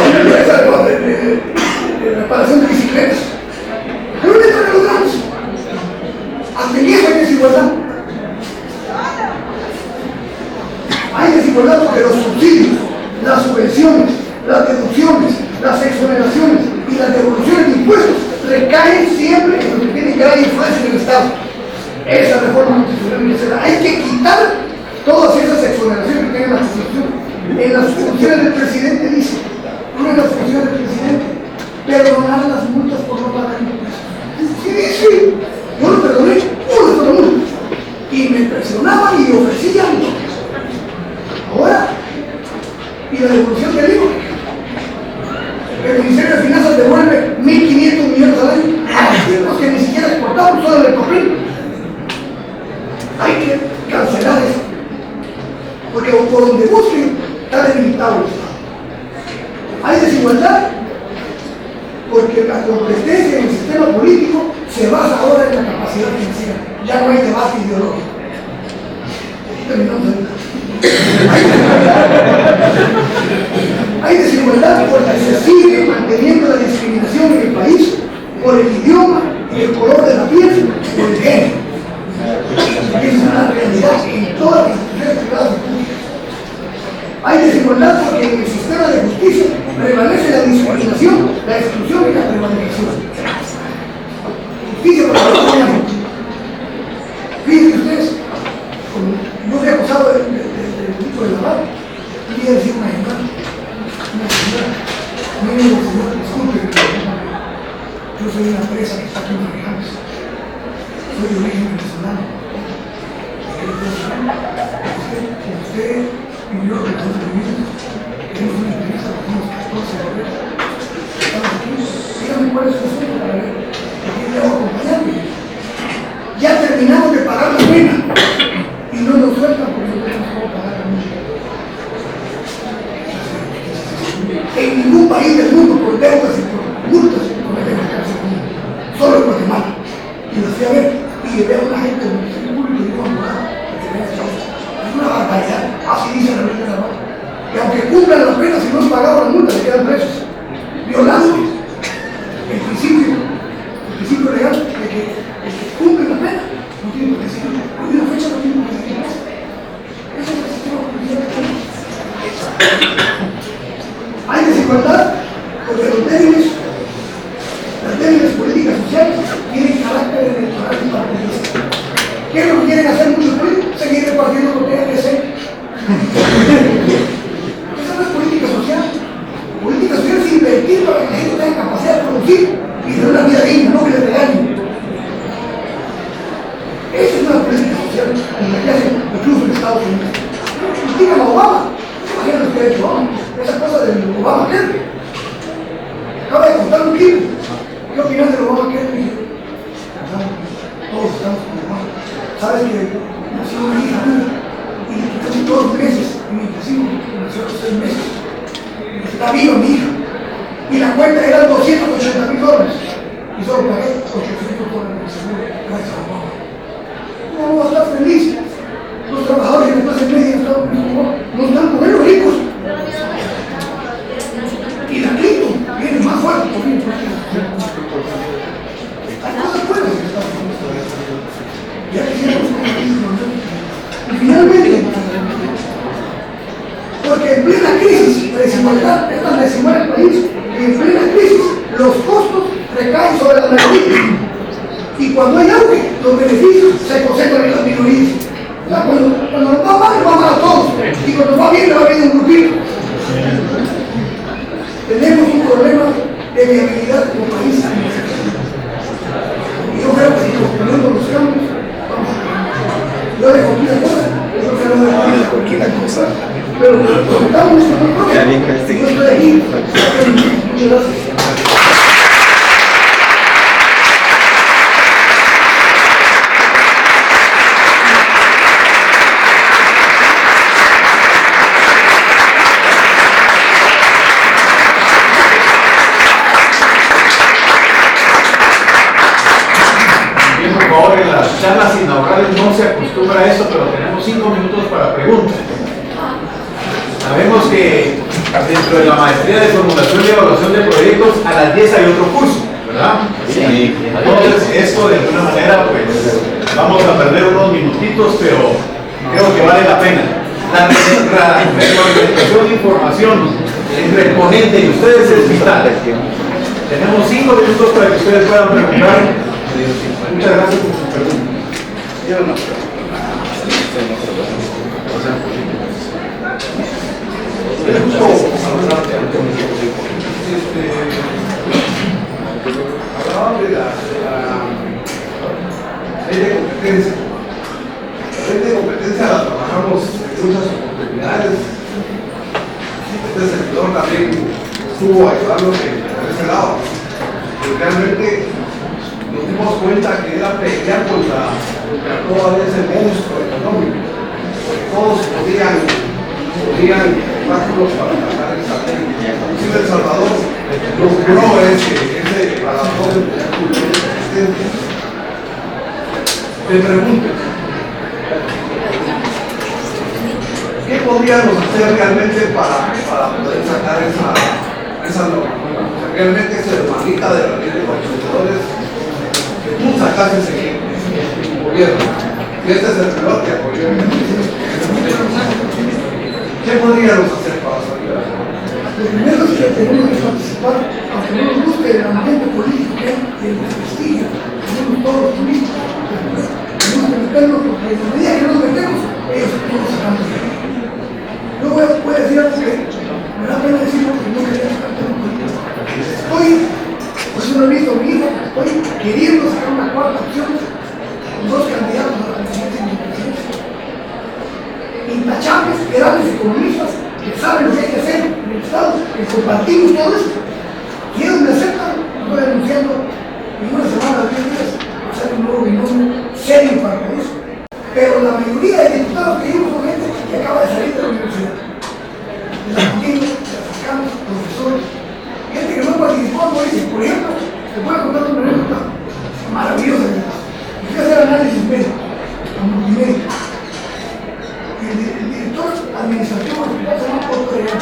Speaker 2: Una empresa de reparación de bicicletas. Pero no entran a los grandes. Hasta en eso hay desigualdad. Hay desigualdad porque los subsidios, las subvenciones, las deducciones, las exoneraciones y las devoluciones de impuestos recaen siempre en los que tienen gran influencia en el Estado. Esa reforma constitucional hay que quitar todas esas exoneraciones que tiene la Constitución. En las funciones del presidente dice, una de las funciones del presidente, perdonar las multas por no pagar impuestos. ¿Qué dice? Yo lo perdoné, una sola multa. Y me presionaban y ofrecían. Ahora, y la devolución del IVA. El Ministerio de Finanzas devuelve 1.500 millones al año a los que ni siquiera exportamos, solo el papel. Hay que cancelar eso. Porque por donde busquen, está debilitado el Estado. Hay desigualdad porque la competencia en el sistema político se basa ahora en la capacidad financiera. Ya no hay debate ideológico. Terminamos ahorita. Hay desigualdad porque se sigue manteniendo la discriminación en el país por el idioma y el color de la piel o el género. Es una realidad en todas las instituciones privadas y públicas. Hay desigualdad porque en el sistema de justicia prevalece la discriminación, la exclusión y la prevaricación. Justicia para los ciudadanos. Fíjense ustedes, no fui acusado del tipo de lavado, y le decía una señora, me dijo, señor, disculpe, yo soy una empresa que está aquí en Marejales, soy de origen venezolano. Usted vivió con los viviendas, tenemos una entrevista, tenemos 14 correos, estamos aquí, dígame cuál es su asunto para ver, aquí le hago acompañarme. Ya terminamos de pagar la pena y no nos sueltan porque no tenemos cómo pagar la pena. En ningún país del mundo por deudas y por multas cometen la cárcel común, solo en Guatemala. Y lo fui a ver y llevé a una gente del Ministerio Público y digo, es una barbaridad, así dice la ley de la mano. Que aunque cumplan la pena, si no han pagado la multa, se quedan presos, violando el principio legal de que el que cumple la pena no tiene por qué seguir. Hay una fecha, no tiene por qué seguir. Eso es el sistema judicial que tenemos. Hay desigualdad porque las débiles políticas sociales tienen carácter electoral y partidista. ¿Qué es lo que quieren hacer muchos políticos? Seguir repartiendo lo que hay que hacer. Esa no es política social. Política social es invertir para que la gente tenga capacidad de producir y de una vida digna, no que le regalen. Esa es una política social en la que hacen incluso en Estados Unidos. Digan a Obama, imagínate lo que ha hecho Obama. Esa cosa del Obama Kerry. Acaba de contar un libro. ¿Qué opinas del Obama Kerry? Todos estamos con Obama. Sabes que nació una hija y le quitaron 2 meses y mi vecino nació a los 6 meses. Está viva mi hija. Y la cuenta era $280,000 y solo pagué $800 de seguro gracias a Obama. ¿Cómo vamos a estar felices? Los trabajadores de la clase media en Estados Unidos no están con ellos ricos. Y la cripto viene más fuerte por mí. Hay cosas buenas en Estados Unidos. Ya quisiéramos compartirlo. Y finalmente, porque en plena crisis, la desigualdad es tan desigual en el país, y en plena crisis los costos recaen sobre las mayorías. Y cuando hay auge, los beneficios se concentran en las minorías. O sea, cuando nos va mal, va mal a todos. Y cuando va bien, le va bien a un grupito. Tenemos un problema de viabilidad como país. Y yo creo que si nos ponemos los cambios, vamos a cambiar. Yo le conté una cosa, yo creo que no le voy a cualquier cosa. Pero nos estamos en el problema. Yo estoy aquí. Muchas gracias.
Speaker 1: no se acostumbra a eso, pero tenemos 5 minutos para preguntas. Sabemos que dentro de la maestría de formulación y evaluación de proyectos, a las 10 hay otro curso, ¿verdad?
Speaker 3: Sí.
Speaker 1: Entonces, esto de alguna manera, pues, vamos a perder unos minutitos, pero creo que vale la pena. La retroalimentación de información entre el ponente y ustedes es vital. Tenemos 5 minutos para que ustedes puedan preguntar. Muchas gracias por sus preguntas.
Speaker 4: Hablaba de la ley de competencia. La ley de competencia la trabajamos en muchas oportunidades. Este sector también estuvo ayudando por ese lado. Y realmente nos dimos cuenta que era pelear contra todo ese monstruo económico. Porque todos podían obstáculos para tratar esa ley. Inclusive El Salvador logró ese balazón de existencia. Te pregunto, ¿qué podríamos hacer realmente para poder sacar esa norma? O sea, realmente esa hermanita de la ley de consumidores que tú sacases en el gobierno. Y este es el peor que apoyó. ¿Qué podríamos hacer para salir a eso?
Speaker 2: Lo primero es que tenemos que participar, aunque no nos guste el ambiente político que hay y el desprestigio, tenemos todos los políticos. Tenemos que meternos porque en la medida que nos metemos, ellos nos sacamos de ahí. Yo voy a decir algo que me da pena decirlo porque no quería sacar tema político. Estoy, pues no he visto a mi hijo, estoy queriendo sacar una cuarta opción con 2 candidatos a la presidencia y la presidencia. Intachables, grandes economistas que saben lo que hay que hacer en el Estado, que compartimos todo esto. Y ellos me aceptan, estoy anunciando en una semana, 10 días, hacer un nuevo binomio serio para el país. Pero la mayoría de diputados que vimos son gente que acaba de salir de la universidad. De la contigo, de las escamas, profesores, gente que no participó en política. Por ejemplo, te puedo contar una anécdota maravillosa. Yo fui a hacer análisis médico, a multimédica. El director administrativo del hospital se llama Otto Herrera.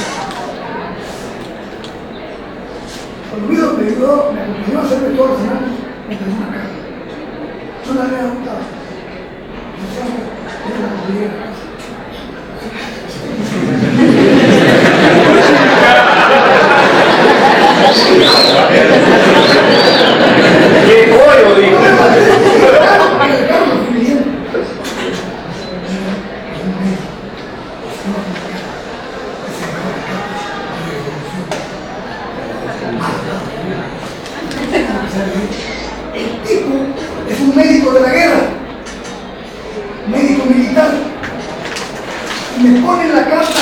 Speaker 2: Cuando me acompañó a hacerme todas las semanas, me trajo una caja. Yo la había juntado. Era la comida de la casa.
Speaker 1: ¡Qué pollo, dijo!
Speaker 2: El tipo es un médico de la guerra, médico militar, y me pone en la carta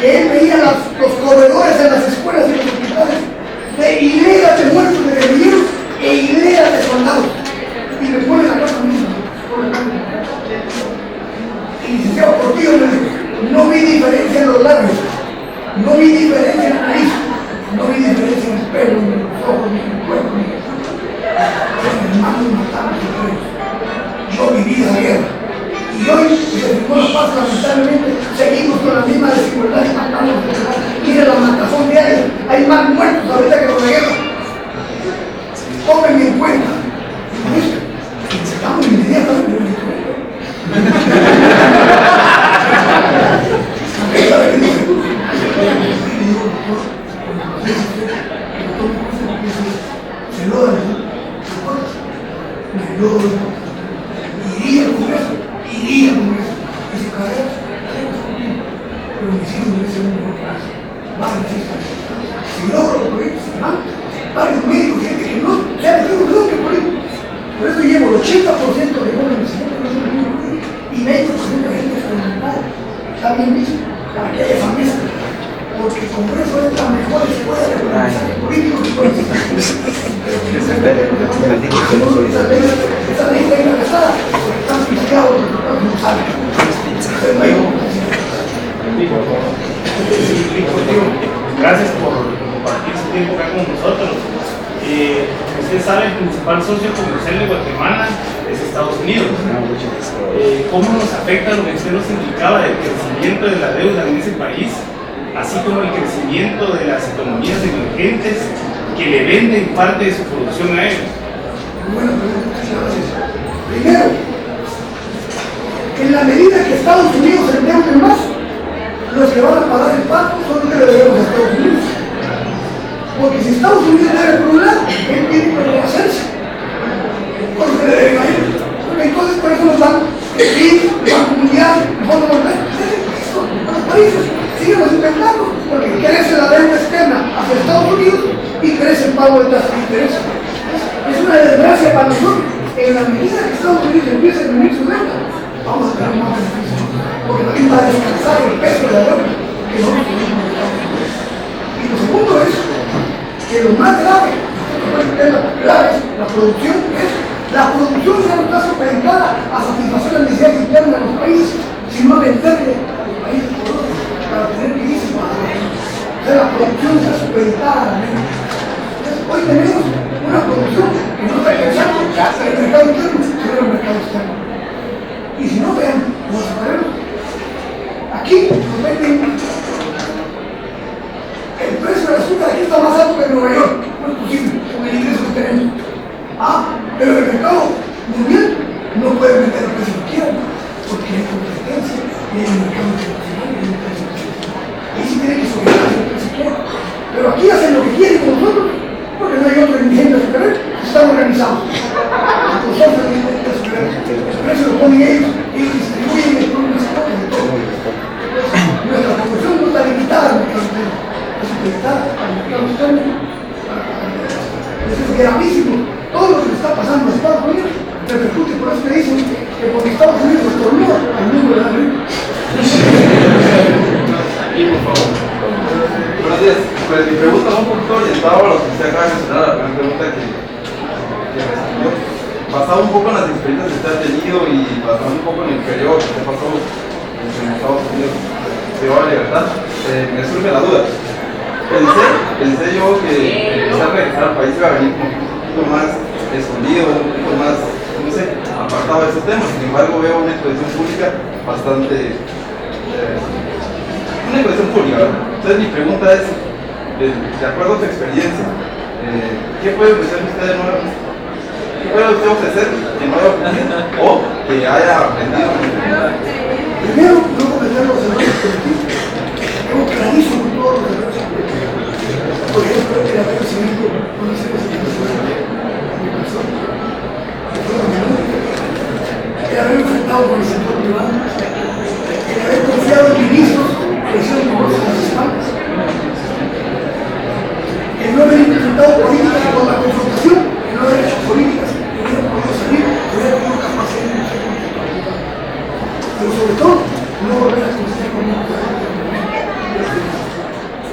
Speaker 2: que él veía los corredores en las escuelas y los hospitales de hileras de muertos de guerrilleros e hileras de soldados, y me pone en la carta misma. Y licenciado Portillo me dijo, no vi diferencia en los labios, no vi diferencia en la nariz, no vi diferencia en el pelo, ni en los ojos, ni en el cuerpo, ni en el hermanos matamos entre ellos. Yo viví la guerra. Y hoy, que se firmó la paz, lamentablemente, seguimos con la misma desigualdad y matamos entre ellos. Mira la matazón diaria. Hay más muertos ahorita que con la guerra. Tómenme en cuenta. Estamos inmediatamente en el iría al Congreso, y su carrera, pero mis hijos deben ser un mejor plazo. Si logro los proyectos, varios médicos, gente que no se ha metido nunca por ahí. Por eso llevo el 80% de jóvenes y 20% de gente experimentada. Está bien visto, para que haya esa mezcla. Porque el Congreso es la mejor escuela de aprendizaje político que puede existir. Esa ley está ingresada porque están pisteados los diputados no saben.
Speaker 5: Gracias por compartir su tiempo acá con nosotros. Ustedes saben, el principal socio comercial de Guatemala es Estados Unidos. ¿Cómo nos afecta lo que usted nos indicaba del crecimiento de la deuda en ese país, así como el crecimiento de las economías emergentes que le venden parte de su producción a ellos?
Speaker 2: Buena pregunta, gracias. Primero, en la medida que Estados Unidos se endeude más, los que van a pagar el pago son los que le debemos a Estados Unidos. Porque si Estados Unidos debe por un lado, él tiene que hacerse con lo que le deben a él. Entonces, por eso nos dan el BID, el Banco Mundial, el Fondo Monetario. Los países siguen endeudando porque crece la deuda externa hacia Estados Unidos y crece el pago de tasas de interés. Es una desgracia para nosotros. En la medida que Estados Unidos empieza a disminuir su deuda, vamos a tener más beneficios. Porque también va a descansar el peso de la deuda que nosotros tenemos. Y lo segundo es que lo más grave, la producción ya no está supeditada a satisfacer las necesidades internas de los países, sino a venderle a los países para obtener divisas. O sea, la producción está supeditada a la venta. Hoy tenemos una producción que no está pensando en el mercado interno, sino en el mercado externo. Y si no, vean los sabemos. Aquí nos venden el precio del azúcar, aquí está más alto que en Nueva York. No es posible con el ingreso que tenemos. Pero el mercado mundial no puede vender el precio que quieran, porque hay competencia y hay un mercado internacional y hay un precio que y sí tiene que sobrevivir el precio que quiera. Pero aquí hacen lo que quieren con nosotros, porque no hay otro indigente a superar, están organizados. Nosotros no hay que superar. El precio lo ponen ellos distribuyen el producto de todo. Nuestra producción no está limitada al mercado interno, es limitada al mercado externo. Eso es gravísimo. Todo lo que le está pasando a Estados Unidos repercute, por eso te dicen que porque Estados Unidos estornuda, al mundo le da ritmo.
Speaker 3: Por favor.
Speaker 4: Buenos días. Pues mi pregunta va un poquito orientada a lo que usted acaba de mencionar, la primera pregunta que respondió. Basado un poco en las experiencias que usted ha tenido y basado un poco en el periodo que usted pasó en Estados Unidos, privado de libertad, me surge la duda. Pensé yo que empezar a regresar al país iba a venir como un poquito más escondido, un poquito más, no sé, apartado de esos temas. Sin embargo, veo una exposición pública bastante... una exposición pública, ¿verdad? Entonces mi pregunta es, de acuerdo a su experiencia, ¿qué puede ofrecer usted de nuevo? ¿Qué puede usted ofrecer que no haya aprendido o que haya aprendido?
Speaker 2: Primero, no cometer los errores colectivos. Tengo clarísimo todos los errores colectivos. Por ejemplo, el haber recibido una serie de situaciones a mi persona. El haber enfrentado con el sector privado. El haber confiado en ministros que hicieron negocios en las espaldas. El no haber implementado políticas con la confrontación, el no haber hecho políticas que hubieran podido salir, que hubieran tenido capacidad de negociar con el sector privado. Pero sobre todo, no volver a conocer con un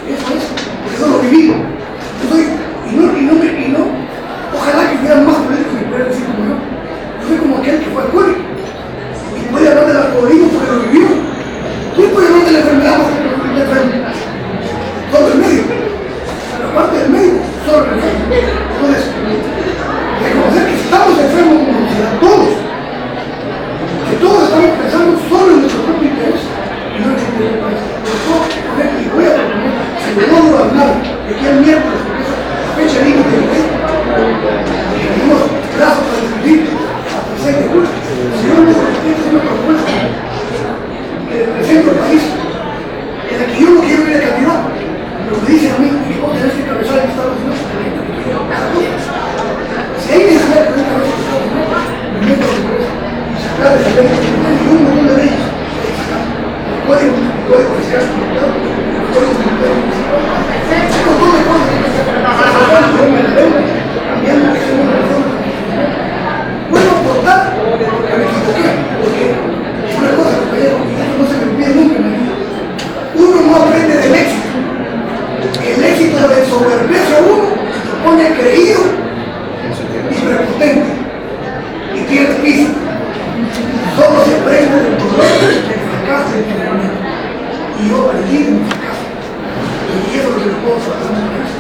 Speaker 2: eso es, porque eso lo viví. Yo soy, y no, ojalá que hubieran más políticos que pudieran decir como yo. Yo soy como aquel que fue alcohólico y puede hablar del alcoholismo porque lo vivió. ¿Quién puede hablar de la enfermedad más que la enfermedad? Todo el medio. La parte del medio, solo el medio. Entonces, reconocer que estamos enfermos como sociedad, todos. Que todos estamos pensando solo en nuestro propio interés y no en el interés del país. Y voy a proponer, si me logro hablar de que el miércoles, porque es la fecha límite de ley, y tenemos plazo para discutir hasta el 6 de julio, si yo no tengo una propuesta que represente al país, en la que yo no quiero ir a cantidad, pero me dicen a mí que vos tenés que encabezar el Estado Unidos, si hay necesidad de tener cabeza el Estado Unidos, me meto a la empresa y sacar de esa ley, y un montón de leyes, el código fiscal, el código tributario, un montón de cosas que se cambiando la reforma. Puedo aportar porque me equivoqué, porque una cosa, compañero, y esto no se me olvida nunca en la vida, uno no aprende del éxito. El éxito de soberbece a uno, se pone creído y prepotente y pierde piso. Solo se aprende del dolor, del fracaso y del sufrimiento. Y yo aprendí de mi fracaso. Y eso es lo que le puedo tratar a mi casa.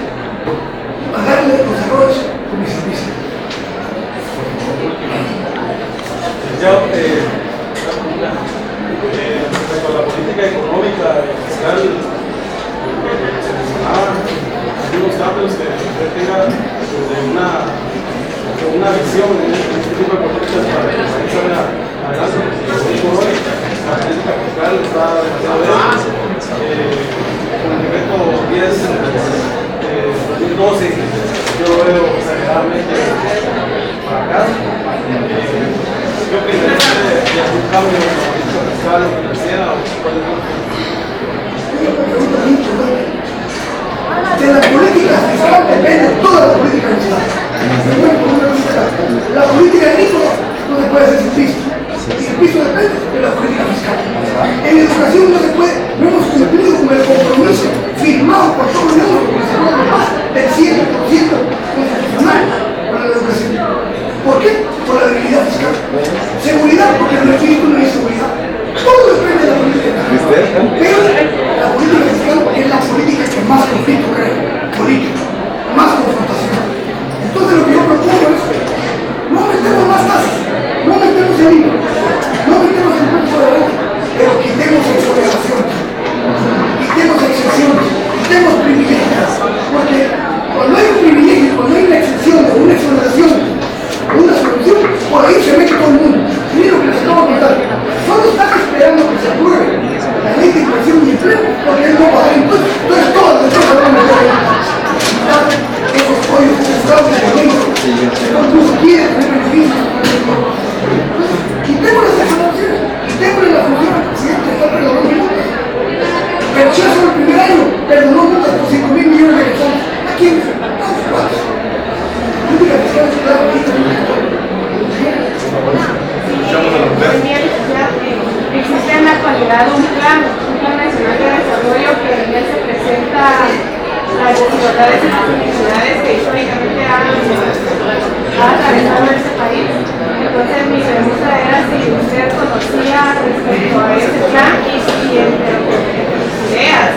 Speaker 2: Pagarle los errores con mi servicio.
Speaker 6: licenciado, respecto a la política económica y fiscal, se mencionaba algunos cambios que usted tenga de una visión en este tipo de políticas para que el país salga adelante. Hoy por hoy, la política fiscal está demasiado débil. Con el decreto 10 de 2012, yo lo veo exageradamente para acá. ¿Qué opina de algún cambio en la política fiscal o financiera?
Speaker 2: De la política fiscal depende toda la política fiscal. La política agrícola no se puede hacer sin piso. Y el piso depende de la política fiscal. En educación no se puede, no hemos cumplido con el compromiso firmado por todos los demás del 100% constitucional para la educación. ¿Por qué? Por la debilidad fiscal. Seguridad, porque en el espíritu no hay seguridad. Todo depende de la política fiscal. Pero la política fiscal es la política que más conflicto crea. Política, más confrontación. Entonces lo que yo propongo es, no metemos más tasas, no metemos el IVA, no metemos el impuesto de la renta, pero quitemos exoneraciones, quitemos exenciones, quitemos privilegios. Porque cuando hay un privilegio, cuando hay una exención o una exoneración, una solución, por ahí se mete todo el mundo. Miren lo que les acabo de contar. Solo están esperando que se apruebe la ley de inversión y empleo, porque él no va a dar impuestos. Entonces todas las empresas van a meter esos pollos buscados de momento. Todo el mundo quiere tener beneficios. Quitemos las exoneraciones, quitemos la función al presidente, está perdonando multas. Pero ya solo el primer año perdonó multas por 5.000 millones de quetzales. ¿A quién? A los cuatro.
Speaker 7: Existe en la actualidad un plan nacional de desarrollo que en él se presenta las desigualdades y las inequidades que históricamente han atravesado este país. Entonces mi pregunta era si usted conocía respecto a ese plan y si entre sus ideas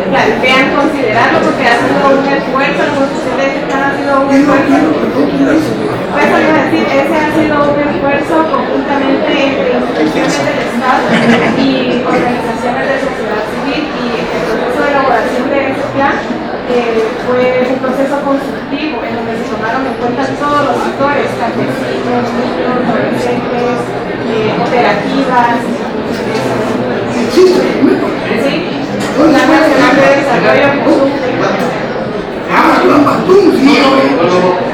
Speaker 7: plantean considerarlo, porque ha sido un esfuerzo, algunos de ustedes han sido un esfuerzo. Pues iba a decir, ese ha sido un esfuerzo conjuntamente entre instituciones del Estado y organizaciones de sociedad civil, y el proceso de elaboración de ese plan fue un proceso consultivo en donde se tomaron en cuenta todos los sectores, campesinos, niños, adolescentes, operativas. Sí. Plan Nacional de Desarrollo.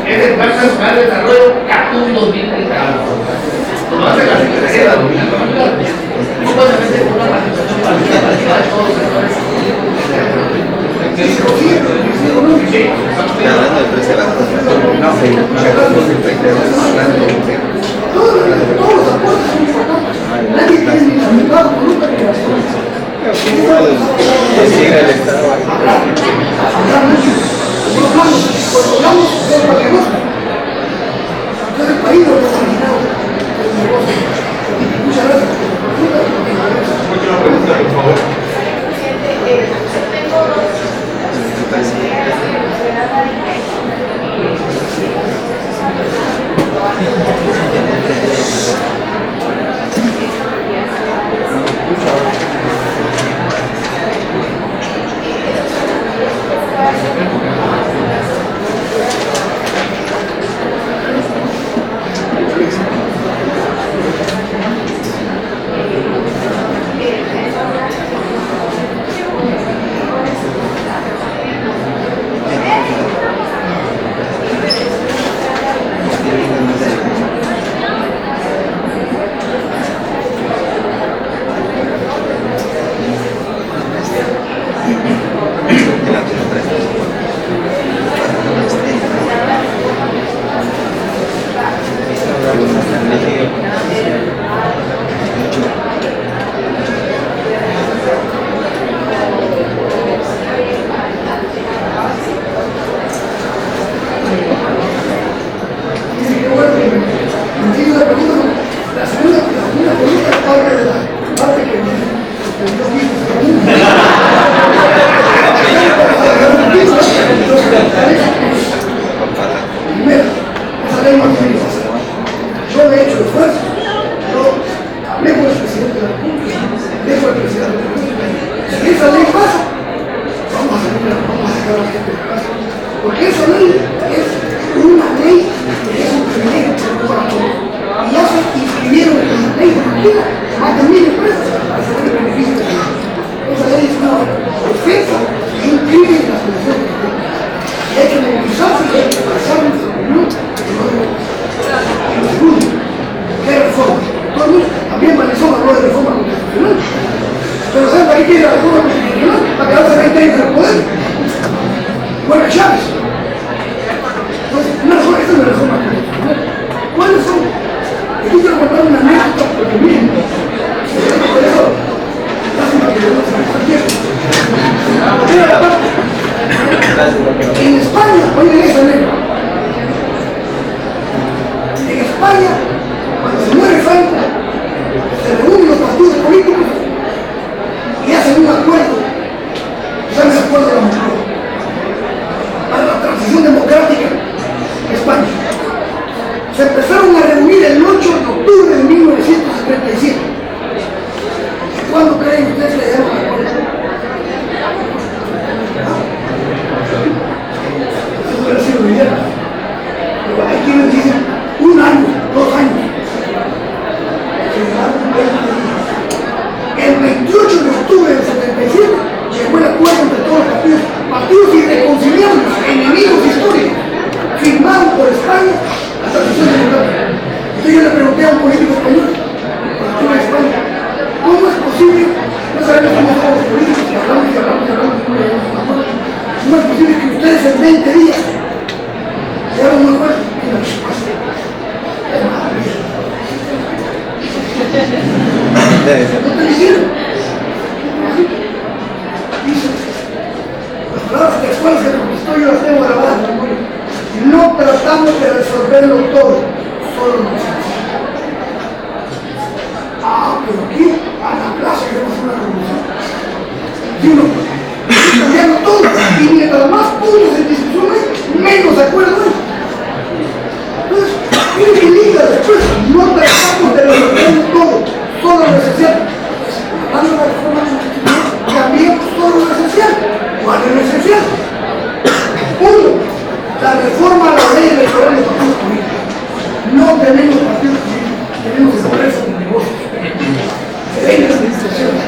Speaker 8: Es el Plan Nacional de Desarrollo CATUM 2030. Lo hace la Secretaría de la Gobernación. Supuestamente con una participación participativa de todos los sectores.
Speaker 2: Todos los aportes son importantes. Nadie tiene ni la mitad con un participación. El país lo originado el negocio. Muchas gracias.
Speaker 4: Última pregunta, por favor.
Speaker 2: Primero, esa ley no tiene. Yo le he hecho esfuerzo ¿para qué quiere la reforma constitucional? Para quedarse 20 años en el poder. Bueno, Chávez. Entonces, esta es una reforma constitucional. ¿Cuáles son? Aquí quiero contar una anécdota, porque miren, por eso, lástima que no se me cualquiera. En España, oigan eso, negro. En España, cuando se muere Franco, se reúnen los partidos políticos y hacen un acuerdo, se llama el acuerdo de la Moncloa, para la transición democrática en España. Se empezaron a reunir el 8 de octubre de 1977. ¿Cuándo creen ustedes que llegaron al acuerdo? Eso hubiera sido ideal. Pero hay quienes dicen 1 año, 2 años. El 28 de octubre del 77 llegó el acuerdo entre todos los partidos irreconciliables, enemigos históricos, firmados por España la transición democrática. Entonces yo le pregunté a un político español, político de España, ¿cómo es posible? No sabemos cómo son los políticos, y hablamos, ¿cómo es posible que ustedes en 20 días llegaron muy fuerte? Y la respuesta es maravillosa. No te dijeron. Dice, las palabras textuales que conquistó yo las tengo grabadas en memoria. No tratamos de resolverlo todo, solo nosotros. Pero aquí, a la plaza queremos una revolución. Y uno, cambiando todo, y mientras más puntos de discusión hay, menos de acuerdo hay. Entonces, miren que linda respuesta, no tratamos de resolverlo todo, solo lo esencial. Hablando de la reforma constitucional, cambiemos todo lo esencial. ¿Cuál es lo esencial? Uno, la reforma a la ley electoral de partidos políticos. No tenemos partidos políticos, tenemos empresas de negocios. Se ven las administraciones.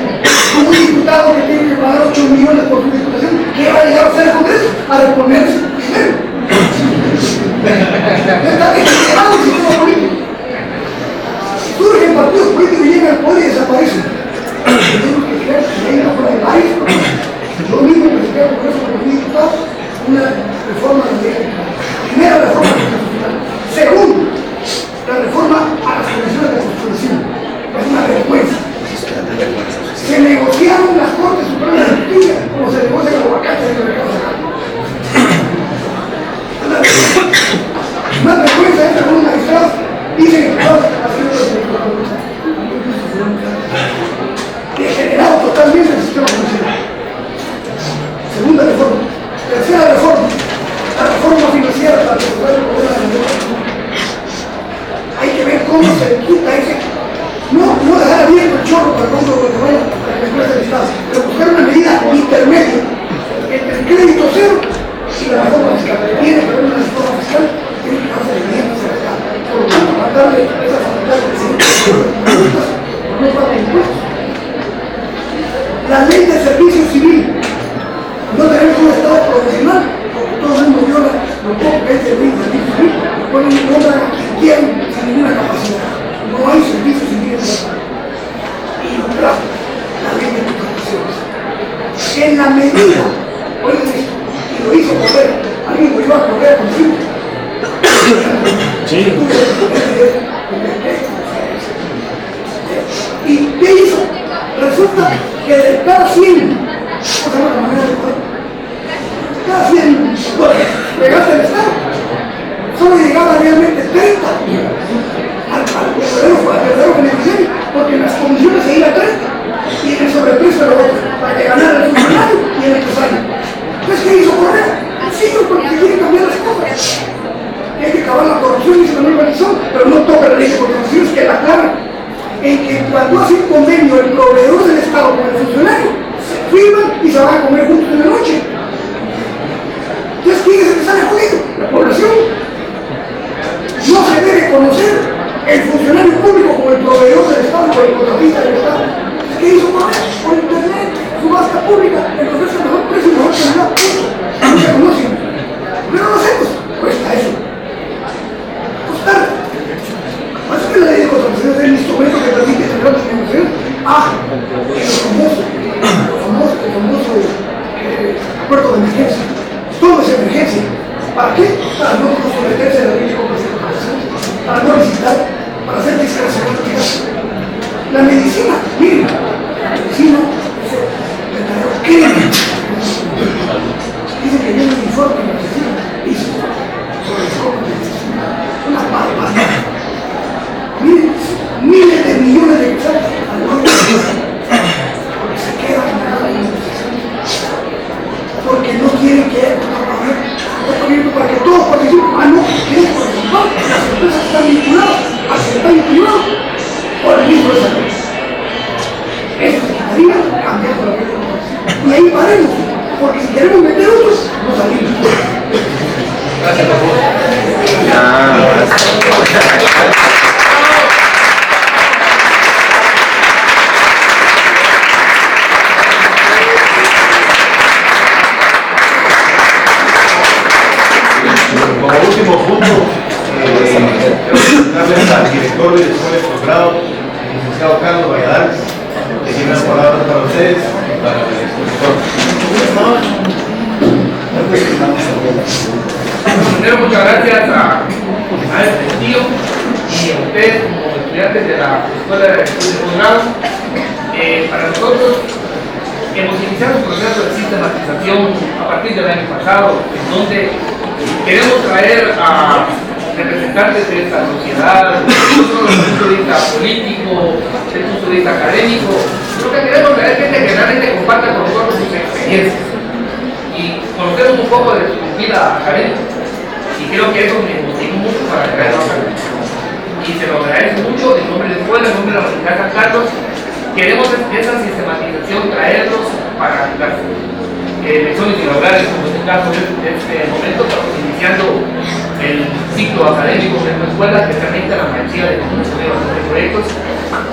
Speaker 2: Un diputado que tiene que pagar 8 millones por su diputación, ¿qué va a llegar a hacer el Congreso? A reponerse dinero. Está degenerado el sistema político. Surgen partidos políticos y llegan al poder y desaparecen. Tenemos que crear que hay una forma de país. Lo mismo que se crea el Congreso con los diputados, una reforma de la ley electoral. Primera reforma constitucional. Segundo, la reforma a las comisiones de postulación. Es una vergüenza. Se negociaron las Cortes Supremas de Justicia como se negocian los aguacates en el mercado sagrado. Una vergüenza es que algunos magistrados dicen que degenerado totalmente el sistema judicial. Segunda reforma. Tercera reforma. La reforma financiera para resolver el problema de la deuda. Hay que ver cómo se quita ese. No dejar abierto el chorro para que vaya a la empresa del Estado, pero buscar una medida intermedia entre el crédito cero y la reforma fiscal. Tiene que haber una reforma fiscal, tiene que hacerse bien hacia el Estado. Por lo tanto, para darle esa facultad que se no paga impuestos. La ley de servicio civil. No tenemos un Estado profesional, porque todo el mundo viola lo poco que es el servicio civil, ponen en contra a quien quieren sin ninguna capacidad. No hay servicio civil en el Estado. Y lo trajo la ley de contrataciones. En la medida, oigan esto, y lo hizo Correa, alguien lo iba a Correa consigo. Sí. ¿Y qué hizo? Resulta que de cada 100, cada 100 dólares llegaste al Estado, solo llegaba realmente 30 al verdadero beneficiario, porque en las comisiones se iba a 30 y en el sobreprecio de lo otro, para que ganara el funcionario y el empresario. Entonces, ¿qué hizo Correa? Sí, porque quiere cambiar las cosas. Hay que acabar la corrupción y la normalización, pero no toca la ley de contrataciones, que la clara en que cuando hace un convenio el proveedor del Estado con el funcionario, se firman y se van a comer juntos en la noche. Entonces, ¿quién es el que sale jodido? La población. No se debe conocer el funcionario público como el proveedor del Estado o el contratista del Estado. ¿Qué hizo Correa? Por internet, subasta pública, el ofrece el mejor precio y mejor calidad. No se conocen. Pero no lo hacemos. Cuesta eso. Costar. Más que la ley de contrataciones es el instrumento que permite generar las negociaciones. El famoso gustaría cambiar la ley. Y ahí paremos, porque si queremos meter otros, no salimos.
Speaker 8: Gracias, por favor.
Speaker 1: Como último punto, darles al director de la Escuela de Posgrado, el licenciado Carlos Valladares, que tiene unas palabras para ustedes y para el expositor.
Speaker 8: Primero, muchas gracias a este tío y a ustedes como estudiantes de la Escuela de Posgrado. Para nosotros hemos iniciado un proceso de sistematización a partir del año pasado, en donde queremos traer a representantes de esta sociedad, no solo desde el punto de vista político, desde el punto de vista académico, sino que queremos traer gente que realmente comparta con nosotros sus experiencias y conocemos un poco de su vida académica. Y creo que eso me motivó mucho para traerlo acá. Y se lo agradezco mucho en nombre de la escuela, en nombre de la Universidad San Carlos. Queremos esa sistematización, traerlos para las elecciones inaugurales, como en este caso de este momento, estamos iniciando el ciclo académico de nuestra escuela, especialmente la maestría de comunicación de proyectos,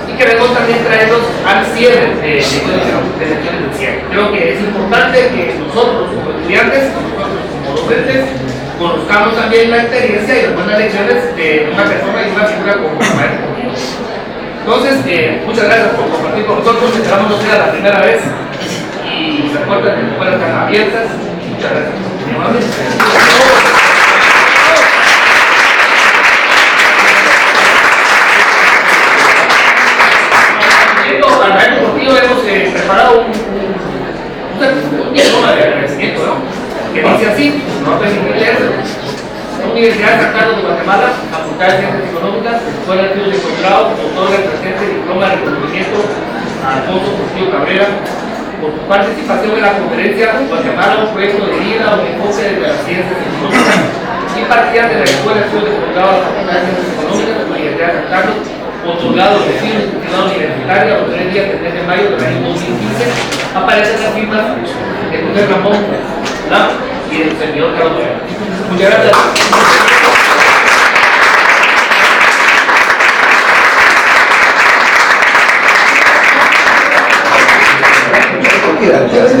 Speaker 8: y queremos también traerlos al cierre de elecciones del cierre. Creo que es importante que nosotros como estudiantes, nosotros como docentes, conozcamos también la experiencia y las buenas lecciones de una persona y una figura como el maestro. Entonces, muchas gracias por compartir con nosotros, esperamos no sea la primera vez y las puertas de la escuela están abiertas. Muchas gracias. Para el deportivo hemos preparado un diploma de agradecimiento, ¿no? Que dice así, no permite leerlo. Universidad de San Carlos de Guatemala, Facultad de Ciencias Económicas, Escuela de Estudios de Posgrado, otorga el presente diploma de reconocimiento a Alfonso Portillo Cabrera por su participación en la conferencia Guatemala, un proyecto de vida, un enfoque de las ciencias económicas, impartida de la Escuela de Estudios de Posgrado de la Facultad de Ciencias Económicas de la Universidad de San Carlos, otorgado de Ciudad Universitaria los 3 días del mes de mayo del año 2015. Aparecen las firmas de José Ramón y del servidor Carlos Vega. Muchas gracias.
Speaker 2: Gracias.